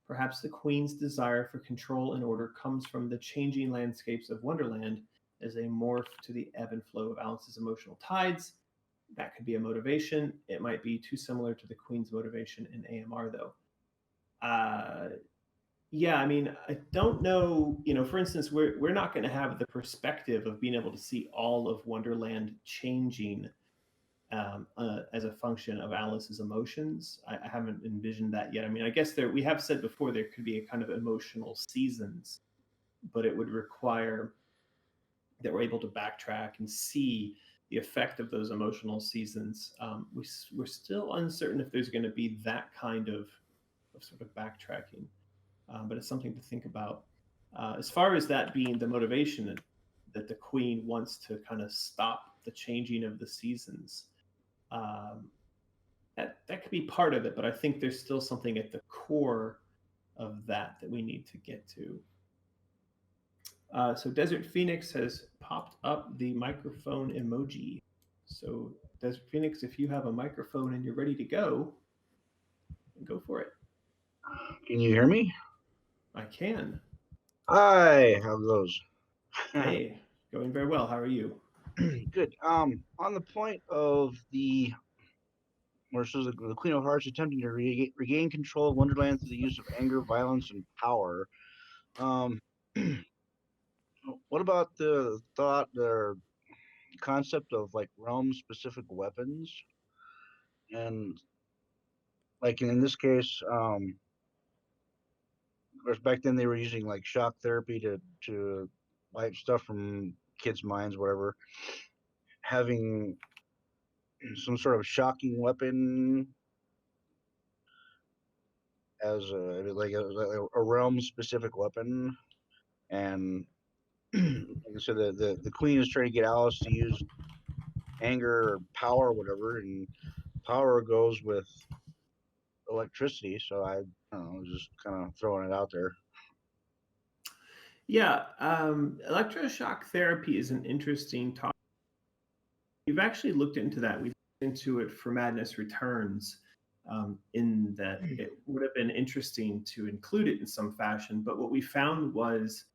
Perhaps the Queen's desire for control and order comes from the changing landscapes of Wonderland as they morph to the ebb and flow of Alice's emotional tides. That could be a motivation. It might be too similar to the Queen's motivation in AMR, though. Yeah, I mean, I don't know. You know, for instance, we're not going to have the perspective of being able to see all of Wonderland changing as a function of Alice's emotions. I haven't envisioned that yet. I mean, I guess we have said before there could be a kind of emotional seasons, but it would require that we're able to backtrack and see the effect of those emotional seasons. We're still uncertain if there's going to be that kind of sort of backtracking, but it's something to think about. As far as that being the motivation that the Queen wants to kind of stop the changing of the seasons, that could be part of it, but I think there's still something at the core of that we need to get to. So Desert Phoenix has popped up the microphone emoji. So Desert Phoenix, if you have a microphone and you're ready to go for it. Can you hear me? I can. Hi, how goes? Hey, going very well. How are you? Good. On the point of where it says the Queen of Hearts attempting to regain control of Wonderland through the use of anger, violence, and power. What about the thought or concept of like realm-specific weapons? And like in this case, of course, back then they were using like shock therapy to wipe stuff from kids' minds, whatever. Having some sort of shocking weapon as a realm-specific weapon, and like I said, the Queen is trying to get Alice to use anger or power or whatever, and power goes with electricity. So I don't know, just kind of throwing it out there. Yeah, electroshock therapy is an interesting topic. We've actually looked into that. We looked into it for Madness Returns, in that it would have been interesting to include it in some fashion. But what we found was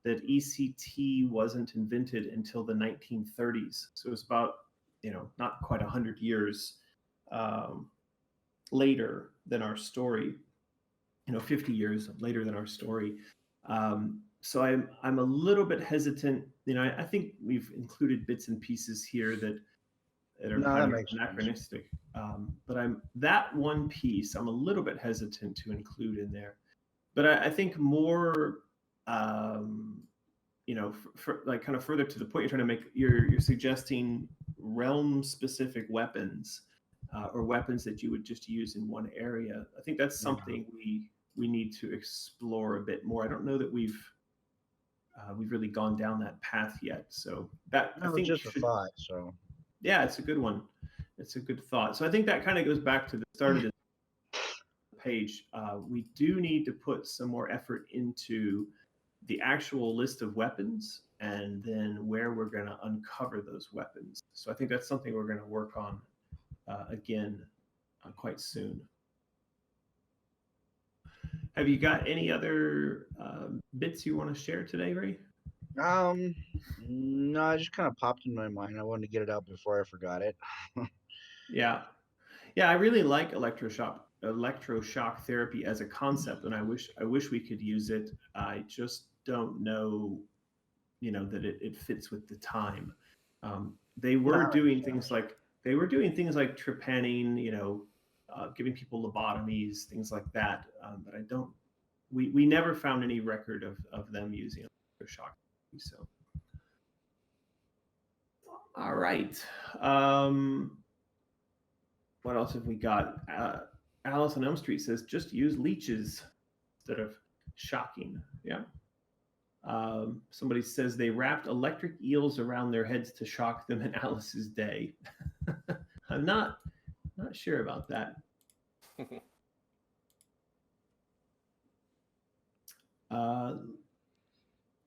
that ECT wasn't invented until the 1930s. So it was about, not quite 100 years later than our story, 50 years later than our story. So I'm a little bit hesitant. I think we've included bits and pieces here that are No, that kind of makes sense. anachronistic. But that one piece I'm a little bit hesitant to include in there. But I think more, for like kind of further to the point you're trying to make, you're suggesting realm specific weapons, or weapons that you would just use in one area. I think that's something we need to explore a bit more. I don't know that we've really gone down that path yet. So that I No, think just a thought. So yeah, it's a good one. It's a good thought. So I think that kind of goes back to the start of the page. We do need to put some more effort into the actual list of weapons and then where we're going to uncover those weapons. So I think that's something we're going to work on again quite soon. Have you got any other bits you want to share today, Ray? no, it just kind of popped in my mind. I wanted to get it out before I forgot it. Yeah, I really like electroshock therapy as a concept, and I wish we could use it. I just don't know, that it fits with the time. They were doing things like trepanning, giving people lobotomies, things like that. But I don't. We never found any record of them using electroshock. So, all right. What else have we got? Alice on Elm Street says just use leeches instead of shocking. Yeah. Somebody says they wrapped electric eels around their heads to shock them in Alice's day. I'm not sure about that.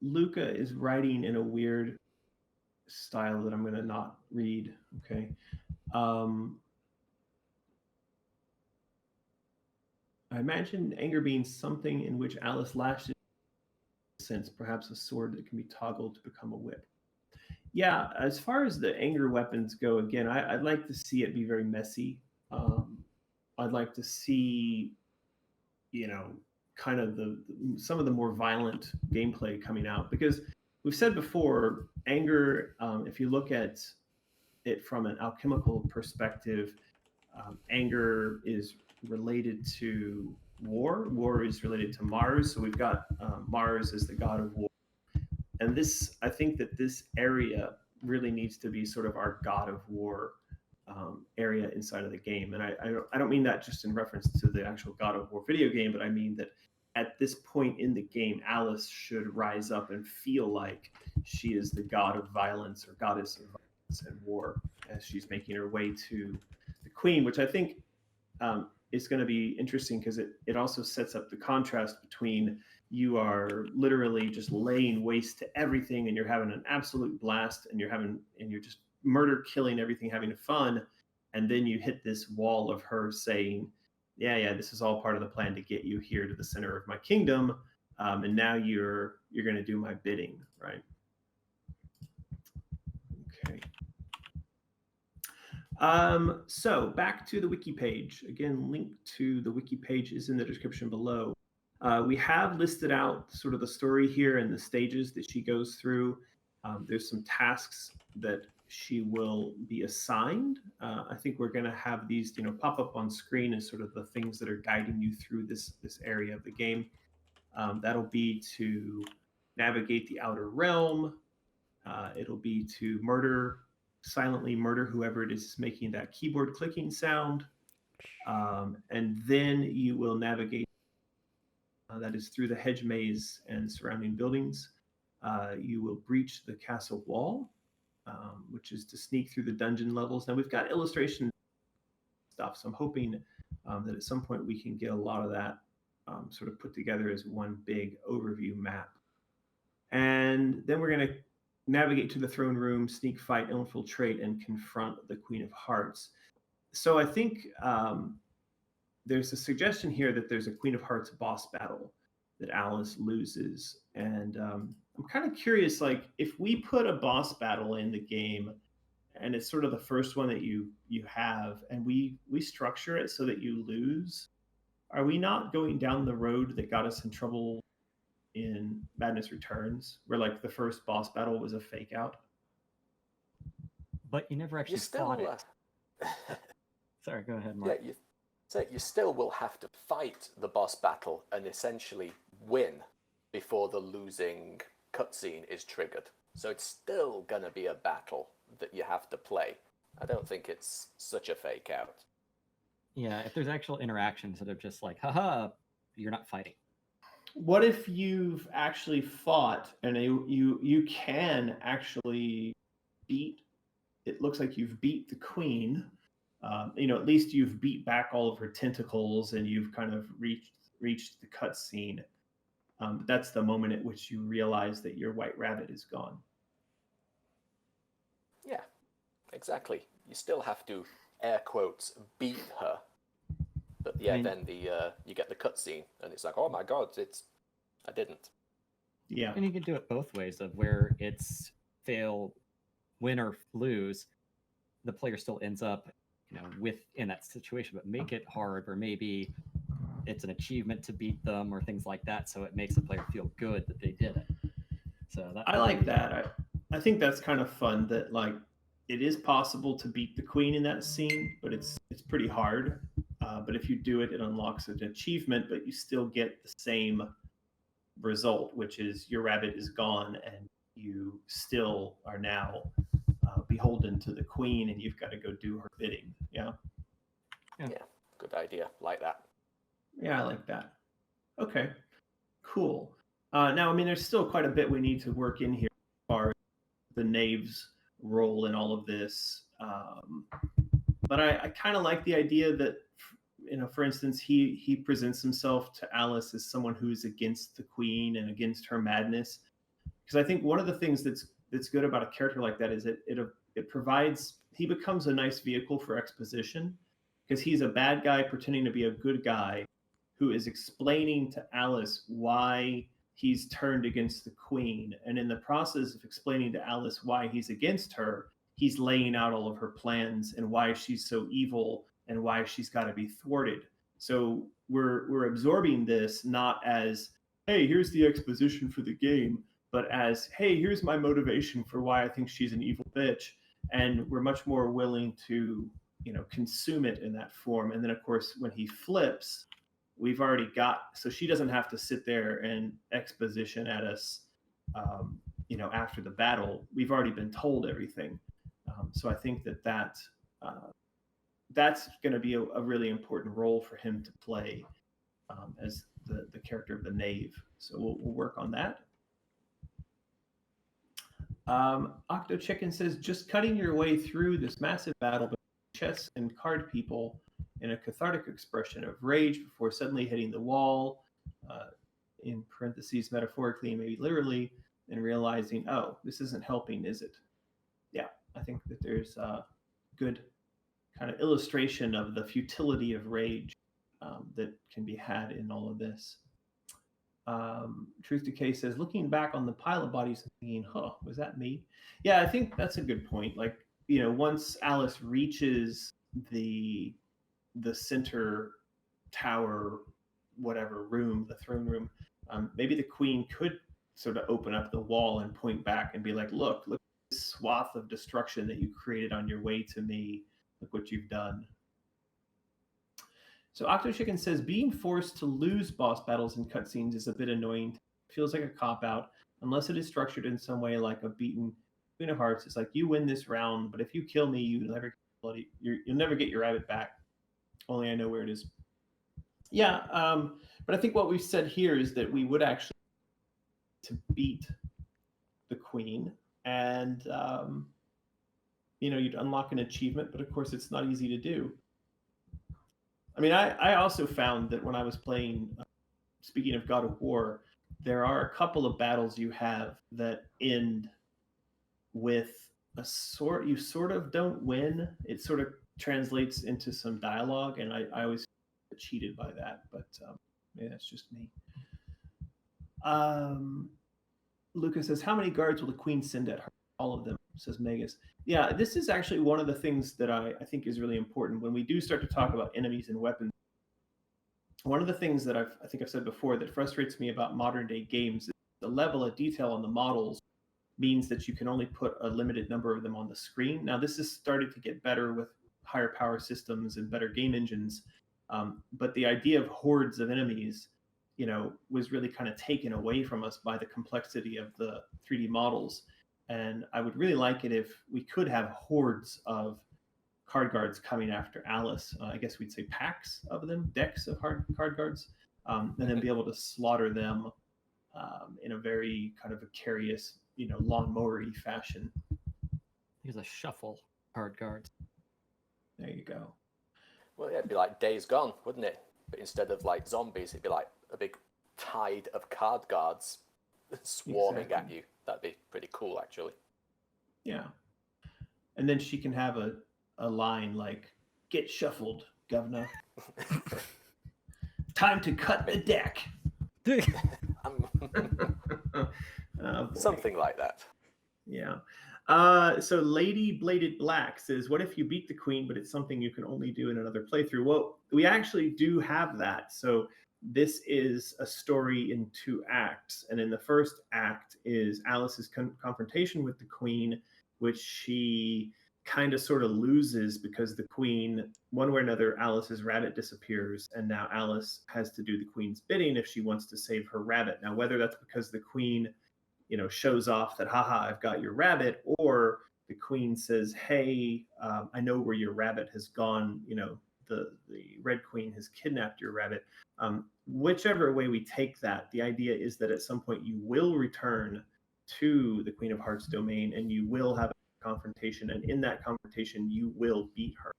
Luca is writing in a weird style that I'm going to not read. Okay. I imagine anger being something in which Alice lashes, sense, perhaps a sword that can be toggled to become a whip. Yeah, as far as the anger weapons go, again, I'd like to see it be very messy. I'd like to see, kind of some of the more violent gameplay coming out, because we've said before, anger, if you look at it from an alchemical perspective, anger is related to war. War is related to Mars. So we've got Mars as the god of war. And I think that this area really needs to be sort of our god of war area inside of the game. And I don't mean that just in reference to the actual God of War video game, but I mean that at this point in the game, Alice should rise up and feel like she is the god of violence or goddess of violence and war as she's making her way to the queen, which I think is going to be interesting because it also sets up the contrast between you are literally just laying waste to everything and you're having an absolute blast and you're just murder killing everything, having fun, and then you hit this wall of her saying, yeah, this is all part of the plan to get you here to the center of my kingdom, and now you're going to do my bidding, right? Okay. So back to the wiki page. Again, link to the wiki page is in the description below. We have listed out sort of the story here and the stages that she goes through. There's some tasks that she will be assigned. I think we're going to have these, pop up on screen as sort of the things that are guiding you through this area of the game. That'll be to navigate the outer realm. It'll be to silently murder whoever it is making that keyboard clicking sound. And then you will navigate, that is through the hedge maze and surrounding buildings. You will breach the castle wall, which is to sneak through the dungeon levels. Now we've got illustration stuff, so I'm hoping that at some point we can get a lot of that sort of put together as one big overview map. And then we're going to navigate to the throne room, sneak fight, infiltrate, and confront the Queen of Hearts. So I think there's a suggestion here that there's a Queen of Hearts boss battle that Alice loses. And I'm kind of curious, like, if we put a boss battle in the game and it's sort of the first one that you have, and we structure it so that you lose, are we not going down the road that got us in trouble in Madness Returns, where like the first boss battle was a fake out. But you never You actually still, fought it. Sorry, go ahead, Mark. you still will have to fight the boss battle and essentially win before the losing cutscene is triggered. So it's still gonna be a battle that you have to play. I don't think it's such a fake out. Yeah, if there's actual interaction instead of just like, haha, you're not fighting. What if you've actually fought and you can actually beat? It looks like you've beat the queen. At least you've beat back all of her tentacles and you've kind of reached the cutscene. But that's the moment at which you realize that your white rabbit is gone. Yeah, exactly. You still have to, air quotes, beat her. But yeah, then you get the cutscene, and it's like, oh my god, I didn't. Yeah. And you can do it both ways, of where it's win or lose, the player still ends up, in that situation, but make it hard, or maybe it's an achievement to beat them or things like that, so it makes the player feel good that they did it. So I like that. I think that's kind of fun, that like it is possible to beat the queen in that scene, but it's pretty hard. But if you do it, it unlocks an achievement, but you still get the same result, which is your rabbit is gone and you still are now beholden to the queen and you've got to go do her bidding. Yeah, Good idea. Like that. I like that. Okay, cool. Now, I mean, there's still quite a bit we need to work in here as far as the knave's role in all of this. But I kind of like the idea that, for instance, he presents himself to Alice as someone who is against the queen and against her madness. Because I think one of the things that's good about a character like that is it provides, he becomes a nice vehicle for exposition, because he's a bad guy pretending to be a good guy who is explaining to Alice why he's turned against the queen. And in the process of explaining to Alice why he's against her, he's laying out all of her plans and why she's so evil and why she's got to be thwarted. So we're absorbing this not as, hey, here's the exposition for the game, but as, hey, here's my motivation for why I think she's an evil bitch. And we're much more willing to, consume it in that form. And then, of course, when he flips, we've already got, so she doesn't have to sit there and exposition at us, after the battle. We've already been told everything. So I think that's going to be a really important role for him to play as the character of the knave. So we'll work on that. Octo Chicken says, just cutting your way through this massive battle between chess and card people in a cathartic expression of rage before suddenly hitting the wall, in parentheses, metaphorically and maybe literally, and realizing, oh, this isn't helping, is it? Yeah, I think that there's a good kind of illustration of the futility of rage that can be had in all of this. Truth Decay says, looking back on the pile of bodies and thinking, was that me? Yeah, I think that's a good point. Like, once Alice reaches the center tower, whatever room, the throne room, maybe the queen could sort of open up the wall and point back and be like, look at this swath of destruction that you created on your way to me. Look what you've done. So Octo Chicken says, being forced to lose boss battles and cutscenes is a bit annoying. It feels like a cop-out, unless it is structured in some way like a beaten Queen of Hearts. It's like, you win this round, but if you kill me, you'll never get your rabbit back. Only I know where it is. Yeah, but I think what we've said here is that we would actually to beat the queen, and you'd unlock an achievement, but of course it's not easy to do. I mean, I also found that when I was playing, speaking of God of War, there are a couple of battles you have that end with you sort of don't win. It sort of translates into some dialogue, and I always get cheated by that, but maybe that's just me. Lucas says, how many guards will the queen send at her? All of them, says Megas. Yeah, this is actually one of the things that I think is really important when we do start to talk about enemies and weapons. one of the things that I think I've said before that frustrates me about modern day games is the level of detail on the models means that you can only put a limited number of them on the screen. Now, this has started to get better with higher power systems and better game engines, but the idea of hordes of enemies, was really kind of taken away from us by the complexity of the 3D models. And I would really like it if we could have hordes of card guards coming after Alice. I guess we'd say packs of them, decks of card guards, and then be able to slaughter them in a very kind of vicarious, lawnmower-y fashion. Here's a shuffle card guards. There you go. Well, yeah, it'd be like Days Gone, wouldn't it? But instead of like zombies, it'd be like a big tide of card guards swarming at you. That'd be pretty cool, actually. Yeah. And then she can have a line like, "Get shuffled, governor. Time to cut the deck." Something like that. Yeah. So Lady Bladed Black says, what if you beat the queen, but it's something you can only do in another playthrough? Well, we actually do have that. So this is a story in 2 acts. And in the first act is Alice's confrontation with the queen, which she kind of sort of loses because the queen, one way or another, Alice's rabbit disappears. And now Alice has to do the queen's bidding if she wants to save her rabbit. Now, whether that's because the queen shows off that, haha, I've got your rabbit, or the queen says, hey, I know where your rabbit has gone, the Red Queen has kidnapped your rabbit. Whichever way we take that, the idea is that at some point you will return to the Queen of Hearts domain and you will have a confrontation, and in that confrontation you will beat her.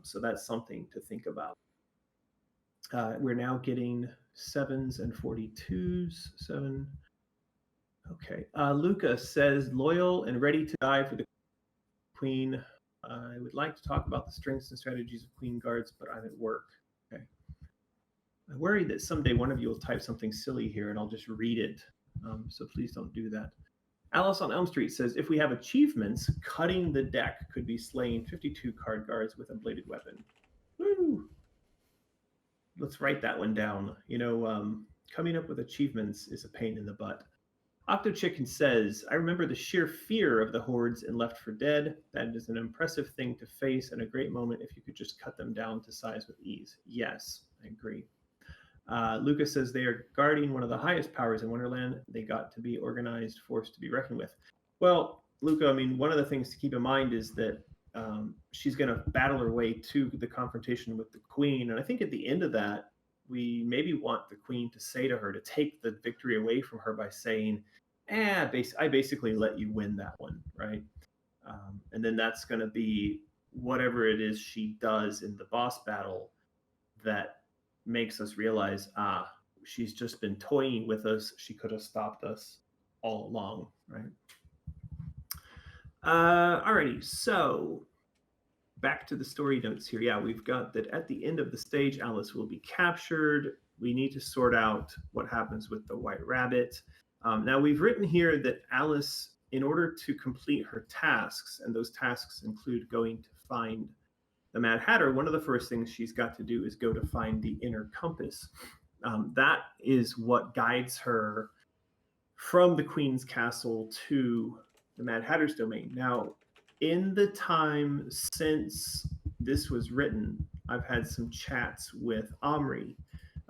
So that's something to think about. We're now getting 7s and 42s. 7. Okay. Luca says, loyal and ready to die for the queen. I would like to talk about the strengths and strategies of queen guards, but I'm at work. Okay. I worry that someday one of you will type something silly here and I'll just read it. So please don't do that. Alice on Elm Street says, if we have achievements, cutting the deck could be slaying 52 card guards with a bladed weapon. Woo! Let's write that one down. Coming up with achievements is a pain in the butt. Octo Chicken says, I remember the sheer fear of the hordes in Left 4 Dead. That is an impressive thing to face and a great moment if you could just cut them down to size with ease. Yes, I agree. Lucas says they are guarding one of the highest powers in Wonderland. They got to be organized, force to be reckoned with. Well, Luca, one of the things to keep in mind is that she's going to battle her way to the confrontation with the queen. And I think at the end of that, we maybe want the queen to say to her, to take the victory away from her by saying, I basically let you win that one, right? And then that's going to be whatever it is she does in the boss battle that makes us realize, she's just been toying with us. She could have stopped us all along, right? Alrighty, so back to the story notes here. Yeah, we've got that at the end of the stage, Alice will be captured. We need to sort out what happens with the white rabbit. Now, we've written here that Alice, in order to complete her tasks, and those tasks include going to find the Mad Hatter, one of the first things she's got to do is go to find the inner compass. That is what guides her from the Queen's Castle to the Mad Hatter's domain. Now, in the time since this was written, I've had some chats with Omri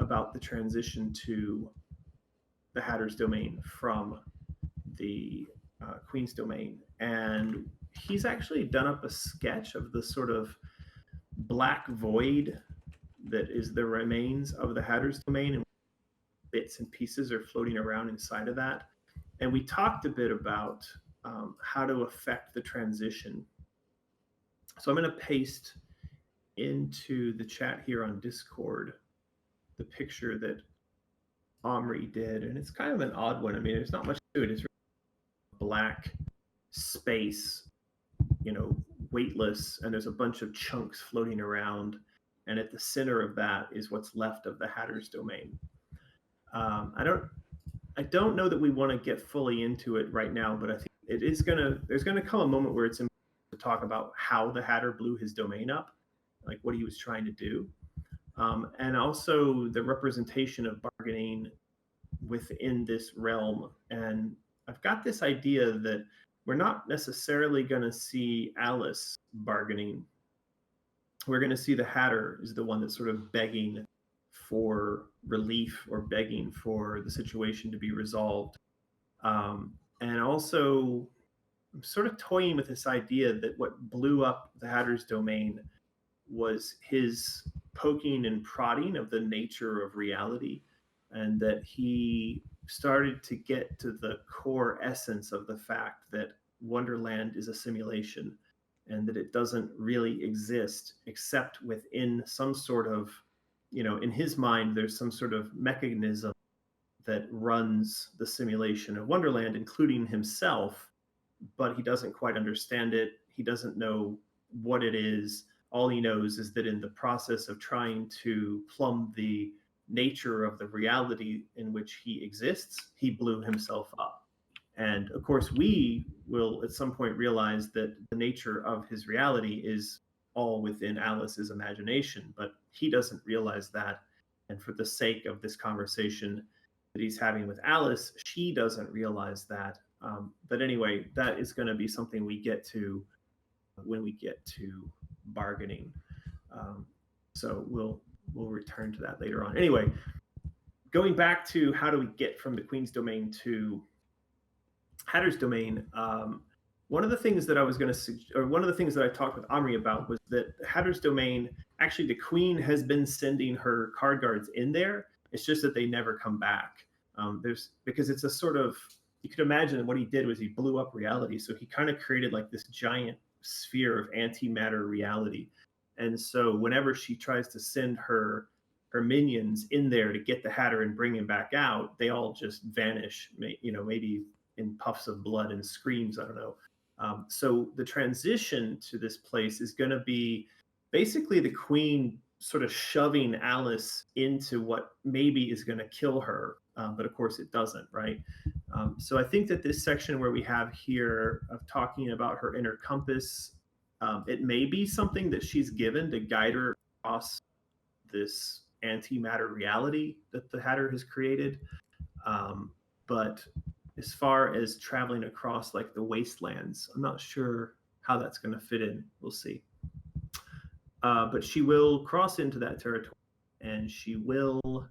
about the transition to the Hatter's domain from the Queen's domain. And he's actually done up a sketch of the sort of black void that is the remains of the Hatter's domain, and bits and pieces are floating around inside of that. And we talked a bit about how to affect the transition. So I'm going to paste into the chat here on Discord the picture that Omri did, and it's kind of an odd one. There's not much to it. It's really black space, weightless, and there's a bunch of chunks floating around, and at the center of that is what's left of the Hatter's domain. I don't know that we want to get fully into it right now, but I think there's gonna come a moment where it's important to talk about how the Hatter blew his domain up, like what he was trying to do. and also the representation of bargaining within this realm. And I've got this idea that we're not necessarily going to see Alice bargaining. We're going to see the Hatter is the one that's sort of begging for relief or begging for the situation to be resolved. And also, I'm sort of toying with this idea that what blew up the Hatter's domain was his poking and prodding of the nature of reality, and that he started to get to the core essence of the fact that Wonderland is a simulation and that it doesn't really exist except within some sort of, in his mind, there's some sort of mechanism that runs the simulation of Wonderland, including himself, but he doesn't quite understand it. He doesn't know what it is. All he knows is that in the process of trying to plumb the nature of the reality in which he exists, he blew himself up. And of course, we will at some point realize that the nature of his reality is all within Alice's imagination, but he doesn't realize that. And for the sake of this conversation that he's having with Alice, she doesn't realize that. But anyway, that is going to be something we get to when we get to bargaining. So we'll return to that later on. Anyway, going back to how do we get from the Queen's domain to Hatter's domain, one of the things that I was going to, or one of the things that I talked with Omri about was that Hatter's domain, actually the Queen has been sending her card guards in there. It's just that they never come back. Because it's a sort of, you could imagine what he did was he blew up reality. So he kind of created like this giant sphere of antimatter reality. And so whenever she tries to send her minions in there to get the Hatter and bring him back out, they all just vanish, maybe in puffs of blood and screams, I don't know. So the transition to this place is going to be basically the Queen sort of shoving Alice into what maybe is going to kill her, but of course it doesn't, right? So I think that this section where we have here of talking about her inner compass, it may be something that she's given to guide her across this antimatter reality that the Hatter has created. But as far as traveling across like the wastelands, I'm not sure how that's going to fit in. We'll see. But she will cross into that territory, and she will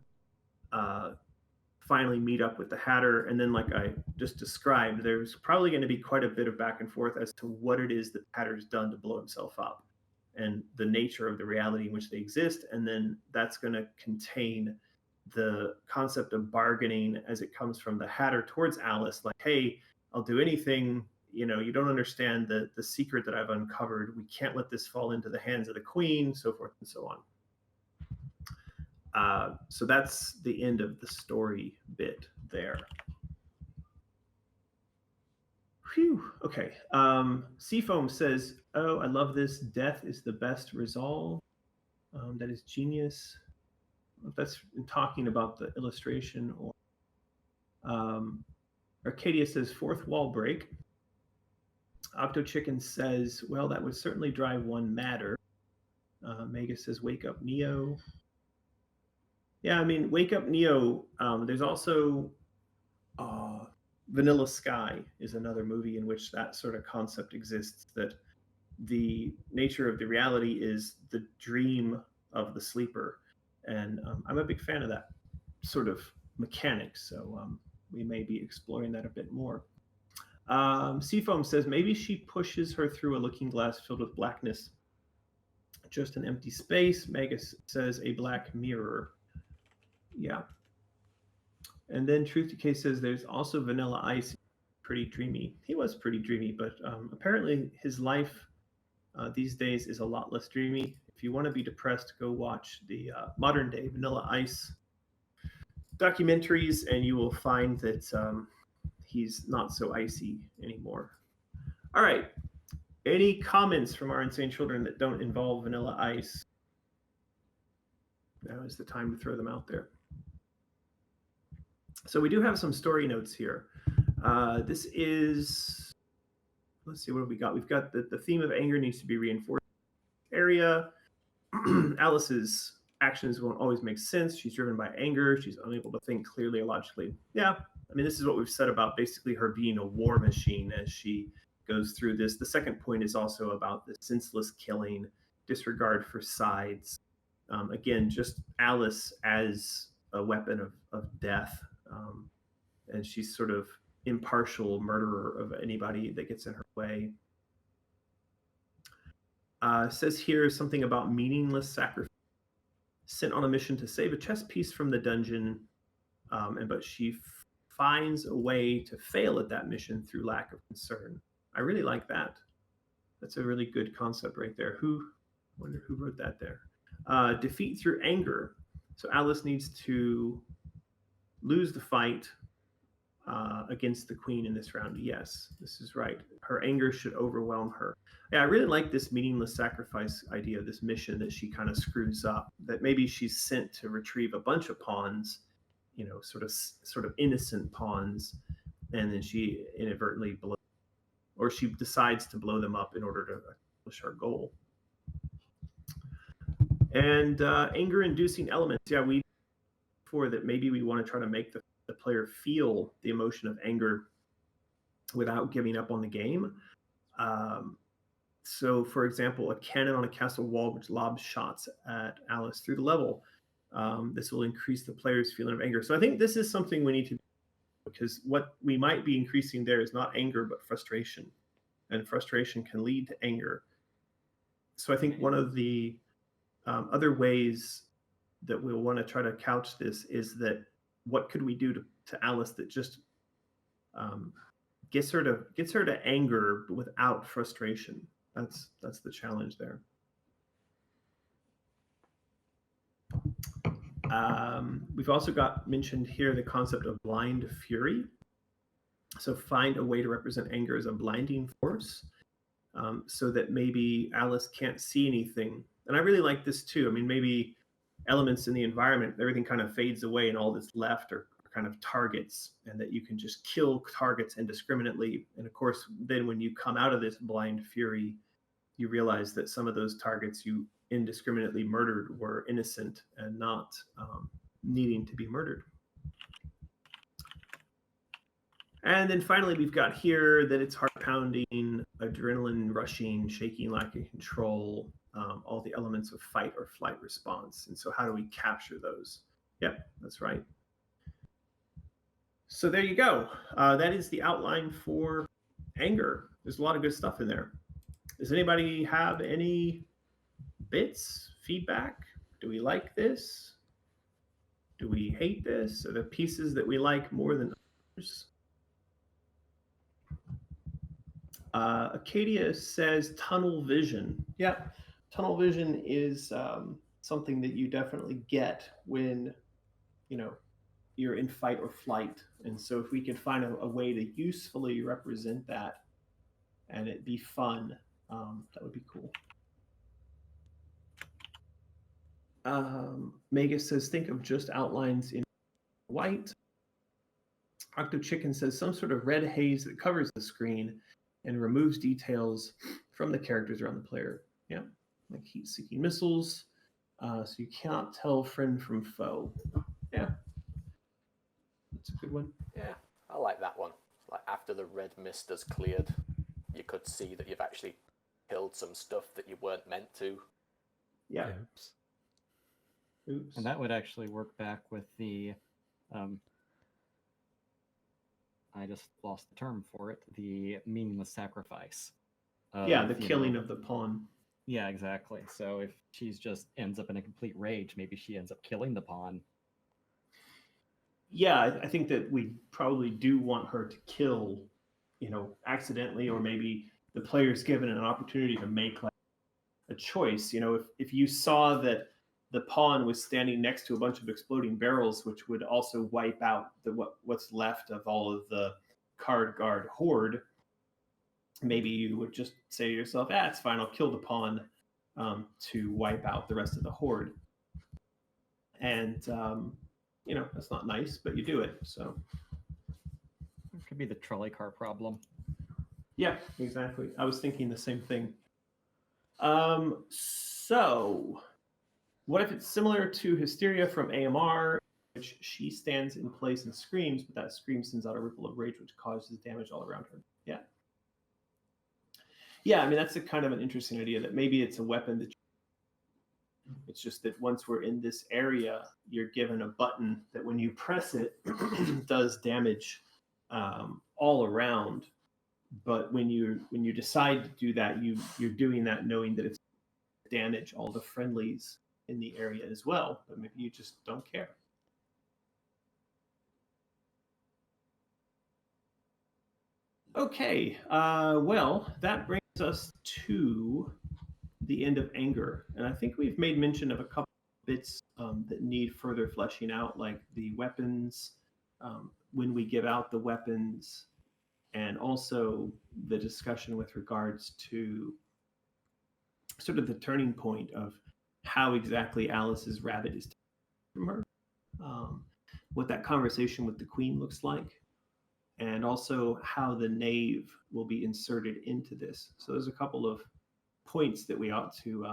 finally meet up with the Hatter. And then, like I just described, there's probably going to be quite a bit of back and forth as to what it is that Hatter's done to blow himself up and the nature of the reality in which they exist. And then that's going to contain the concept of bargaining as it comes from the Hatter towards Alice, like, hey, I'll do anything. You don't understand the secret that I've uncovered. We can't let this fall into the hands of the Queen, so forth and so on. So that's the end of the story bit there. Phew. Okay. Seafoam says, "Oh, I love this. Death is the best resolve. That is genius." If that's talking about the illustration, or Arcadia says, "Fourth wall break." Octo Chicken says, "Well, that would certainly drive one madder." Mega says, "Wake up, Neo." Yeah, I mean, Wake Up, Neo. There's also Vanilla Sky is another movie in which that sort of concept exists, that the nature of the reality is the dream of the sleeper. And I'm a big fan of that sort of mechanic, so we may be exploring that a bit more. Seafoam says, maybe she pushes her through a looking glass filled with blackness. Just an empty space. Megas says, a black mirror. Yeah. And then Truth Decay says, there's also Vanilla Ice. Pretty dreamy. He was pretty dreamy, but apparently his life these days is a lot less dreamy. If you want to be depressed, go watch the modern day Vanilla Ice documentaries, and you will find that he's not so icy anymore. All right. Any comments from our insane children that don't involve Vanilla Ice? Now is the time to throw them out there. So we do have some story notes here. This is, let's see, what have we got? We've got the theme of anger needs to be reinforced. Area. Alice's actions won't always make sense. She's driven by anger. She's unable to think clearly or logically. Yeah, I mean, this is what we've said about basically her being a war machine as she goes through this. The second point is also about the senseless killing, disregard for sides. Again, just Alice as a weapon of death. And she's sort of impartial murderer of anybody that gets in her way. Says here something about meaningless sacrifice. Sent on a mission to save a chess piece from the dungeon, but she finds a way to fail at that mission through lack of concern. I really like that. That's a really good concept right there. Wonder who wrote that there. Defeat through anger. So Alice needs to lose the fight against the queen in this round. Yes, this is right. Her anger should overwhelm her. Yeah, I really like this meaningless sacrifice idea, this mission that she kind of screws up, that maybe she's sent to retrieve a bunch of pawns, sort of innocent pawns, and then she inadvertently or she decides to blow them up in order to accomplish her goal. And anger-inducing elements. Yeah, we before that maybe we want to try to make the player feel the emotion of anger without giving up on the game. So, for example, a cannon on a castle wall which lobs shots at Alice through the level. This will increase the player's feeling of anger. So I think this is something we need to do, because what we might be increasing there is not anger, but frustration. And frustration can lead to anger. So I think one of the other ways that we'll want to try to couch this is that what could we do to Alice that just gets her to anger without frustration? That's the challenge there. We've also got mentioned here the concept of blind fury. So find a way to represent anger as a blinding force, so that maybe Alice can't see anything. And I really like this too. I mean, maybe elements in the environment, everything kind of fades away and all that's left are kind of targets, and that you can just kill targets indiscriminately. And of course, then when you come out of this blind fury, you realize that some of those targets you indiscriminately murdered were innocent and not needing to be murdered. And then finally, we've got here that it's heart pounding, adrenaline rushing, shaking, lack of control, all the elements of fight or flight response. And so how do we capture those? Yep, that's right. So there you go. That is the outline for anger. There's a lot of good stuff in there. Does anybody have any bits, feedback? Do we like this? Do we hate this? Are there pieces that we like more than others? Acadia says tunnel vision. Yeah, tunnel vision is something that you definitely get when you're in fight or flight. And so if we could find a way to usefully represent that and it be fun, that would be cool. Megas says, think of just outlines in white. Octo Chicken says, some sort of red haze that covers the screen and removes details from the characters around the player. Yeah, like heat-seeking missiles. So you cannot tell friend from foe. Yeah, that's a good one. Yeah, I like that one. Like after the red mist has cleared, you could see that you've actually killed some stuff that you weren't meant to. Yeah. Oops. And that would actually work back with the I just lost the term for it, the meaningless sacrifice. Yeah, the killing of the pawn. Yeah, exactly. So if she's just ends up in a complete rage, maybe she ends up killing the pawn. Yeah, I think that we probably do want her to kill, accidentally, or maybe the player's given an opportunity to make like a choice. If you saw that the pawn was standing next to a bunch of exploding barrels, which would also wipe out what's left of all of the card guard horde, maybe you would just say to yourself, it's fine, I'll kill the pawn to wipe out the rest of the horde. And, that's not nice, but you do it, so. It could be the trolley car problem. Yeah, exactly. I was thinking the same thing. So What if it's similar to Hysteria from AMR, which she stands in place and screams, but that scream sends out a ripple of rage, which causes damage all around her? Yeah. Yeah, I mean, that's a kind of an interesting idea that maybe it's a weapon that it's just that once we're in this area, you're given a button that when you press it, does damage all around. But when you decide to do that, you're doing that knowing that it's damage all the friendlies in the area as well. But maybe you just don't care. Okay, well, that brings us to the end of anger, and I think we've made mention of a couple bits that need further fleshing out, like the weapons, when we give out the weapons, and also the discussion with regards to sort of the turning point of how exactly Alice's rabbit is taken from her, what that conversation with the queen looks like, and also how the knave will be inserted into this. So there's a couple of points that we ought to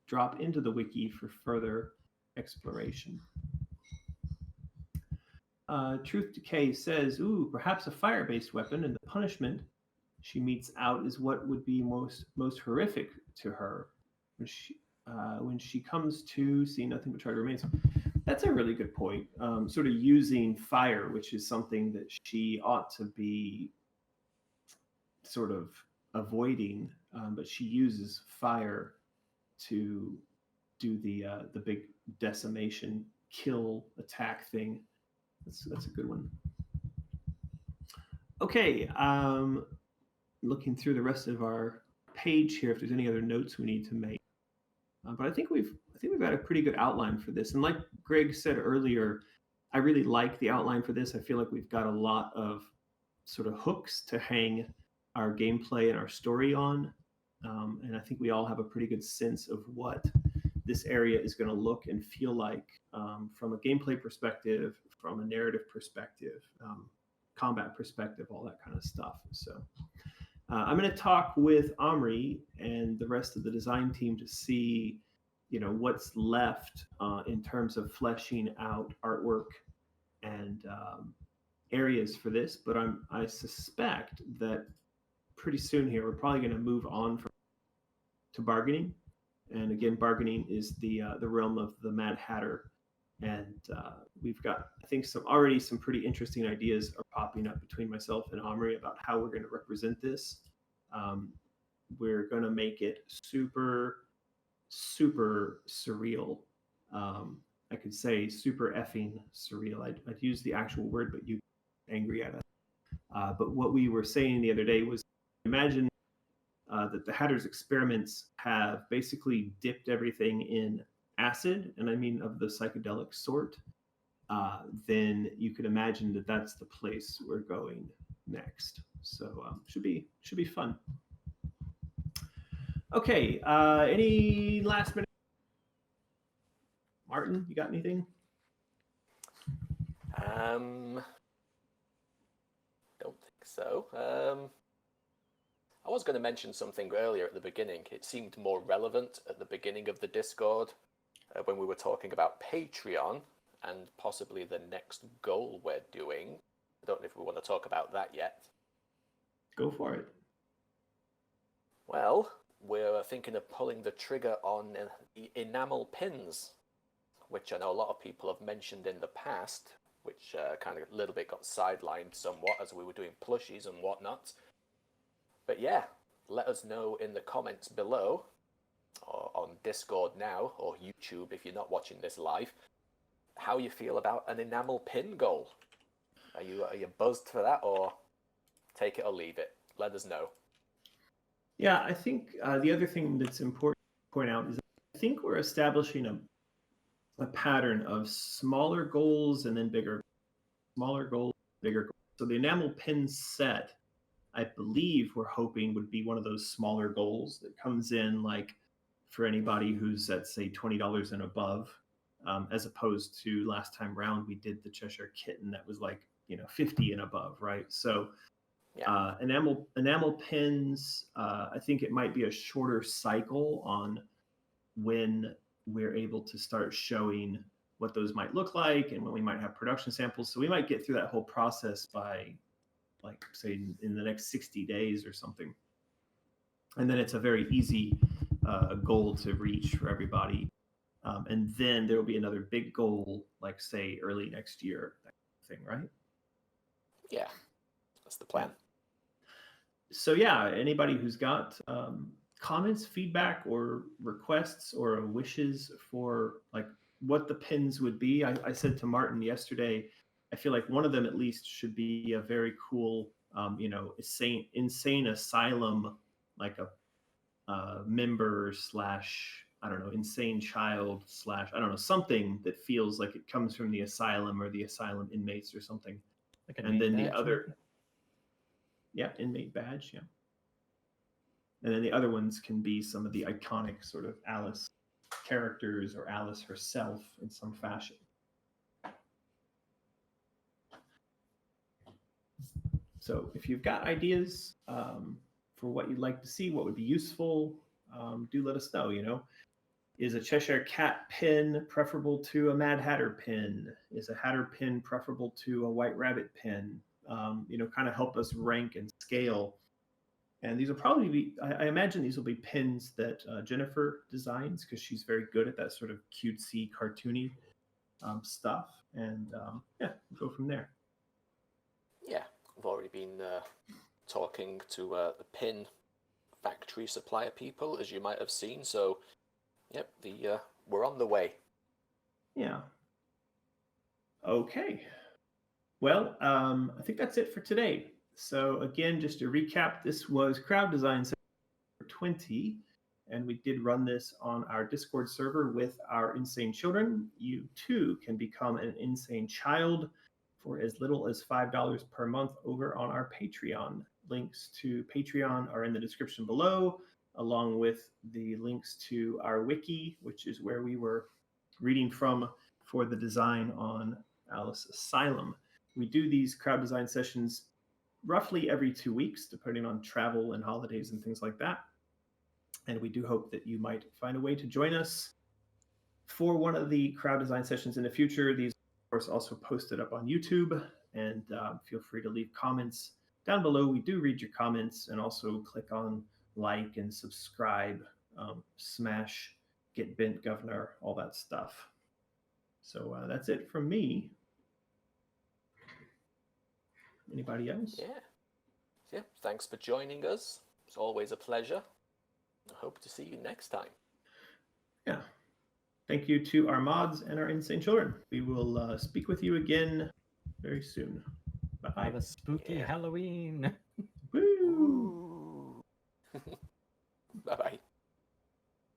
drop into the wiki for further exploration. Truth Decay says, ooh, perhaps a fire-based weapon, and the punishment she meets out is what would be most horrific to her when she comes to see nothing but charred remains. That's a really good point. Sort of using fire, which is something that she ought to be sort of avoiding, but she uses fire to do the big decimation, kill, attack thing. That's a good one. Okay, looking through the rest of our page here, if there's any other notes we need to make. But I think we've got a pretty good outline for this. And like Greg said earlier, I really like the outline for this. I feel like we've got a lot of sort of hooks to hang our gameplay and our story on. And I think we all have a pretty good sense of what this area is going to look and feel like from a gameplay perspective, from a narrative perspective, combat perspective, all that kind of stuff. So I'm going to talk with Omri and the rest of the design team to see, what's left in terms of fleshing out artwork and areas for this. But I suspect that pretty soon here we're probably going to move on to bargaining. And again, bargaining is the realm of the Mad Hatter. And we've got, I think, some pretty interesting ideas are popping up between myself and Omri about how we're going to represent this. We're going to make it super, super surreal. I could say super effing surreal. I'd use the actual word, but you get angry at us. But what we were saying the other day was, imagine that the Hatter's experiments have basically dipped everything in acid, and I mean of the psychedelic sort. Then you could imagine that that's the place we're going next. So should be fun. Okay, any last minute? Martin, you got anything? Don't think so. I was going to mention something earlier at the beginning. It seemed more relevant at the beginning of the Discord when we were talking about Patreon and possibly the next goal we're doing. I don't know if we want to talk about that yet. Go for it. Well, we're thinking of pulling the trigger on the enamel pins, which I know a lot of people have mentioned in the past, which kind of a little bit got sidelined somewhat as we were doing plushies and whatnot. But yeah, let us know in the comments below, or on Discord now, or YouTube if you're not watching this live, how you feel about an enamel pin goal. Are you buzzed for that, or take it or leave it? Let us know. Yeah, I think the other thing that's important to point out is I think we're establishing a pattern of smaller goals and then bigger, smaller goals, bigger goals. So the enamel pin set, I believe we're hoping would be one of those smaller goals that comes in like for anybody who's at say $20 and above, as opposed to last time round we did the Cheshire Kitten that was like 50 and above, right? So yeah. Enamel pins, I think it might be a shorter cycle on when we're able to start showing what those might look like and when we might have production samples. So we might get through that whole process by, like, say, in the next 60 days or something. And then it's a very easy goal to reach for everybody. And then there will be another big goal, like, say, early next year, that thing, right? Yeah, that's the plan. So yeah, anybody who's got comments, feedback, or requests or wishes for, like, what the pins would be. I said to Martin yesterday, I feel like one of them at least should be a very cool, insane asylum, like a member slash, I don't know, insane child slash, I don't know, something that feels like it comes from the asylum or the asylum inmates or something. Like a And then name the badge, other, maybe? yeah, inmate badge, yeah. And then the other ones can be some of the iconic sort of Alice characters or Alice herself in some fashion. So if you've got ideas for what you'd like to see, what would be useful, do let us know. Is a Cheshire Cat pin preferable to a Mad Hatter pin? Is a Hatter pin preferable to a White Rabbit pin? Kind of help us rank and scale. And these will probably be, I imagine these will be pins that Jennifer designs, because she's very good at that sort of cutesy, cartoony stuff. And yeah, we'll go from there. Yeah, I've already been talking to the pin factory supplier people, as you might have seen. So, yep, we're on the way. Yeah. Okay. Well, I think that's it for today. So again, just to recap, this was Crowd Design Session 20, and we did run this on our Discord server with our insane children. You too can become an insane child for as little as $5 per month over on our Patreon. Links to Patreon are in the description below, along with the links to our wiki, which is where we were reading from for the design on Alice Asylum. We do these crowd design sessions roughly every 2 weeks, depending on travel and holidays and things like that. And we do hope that you might find a way to join us for one of the crowd design sessions in the future. These, of course, also posted up on YouTube, and feel free to leave comments down below. We do read your comments, and also click on like and subscribe, smash, get bent governor, all that stuff. So that's it from me. Anybody else? Yeah, thanks for joining us. It's always a pleasure. I hope to see you next time. Yeah. Thank you to our mods and our insane children. We will speak with you again very soon. Bye. Have a spooky Halloween. Woo! Bye-bye.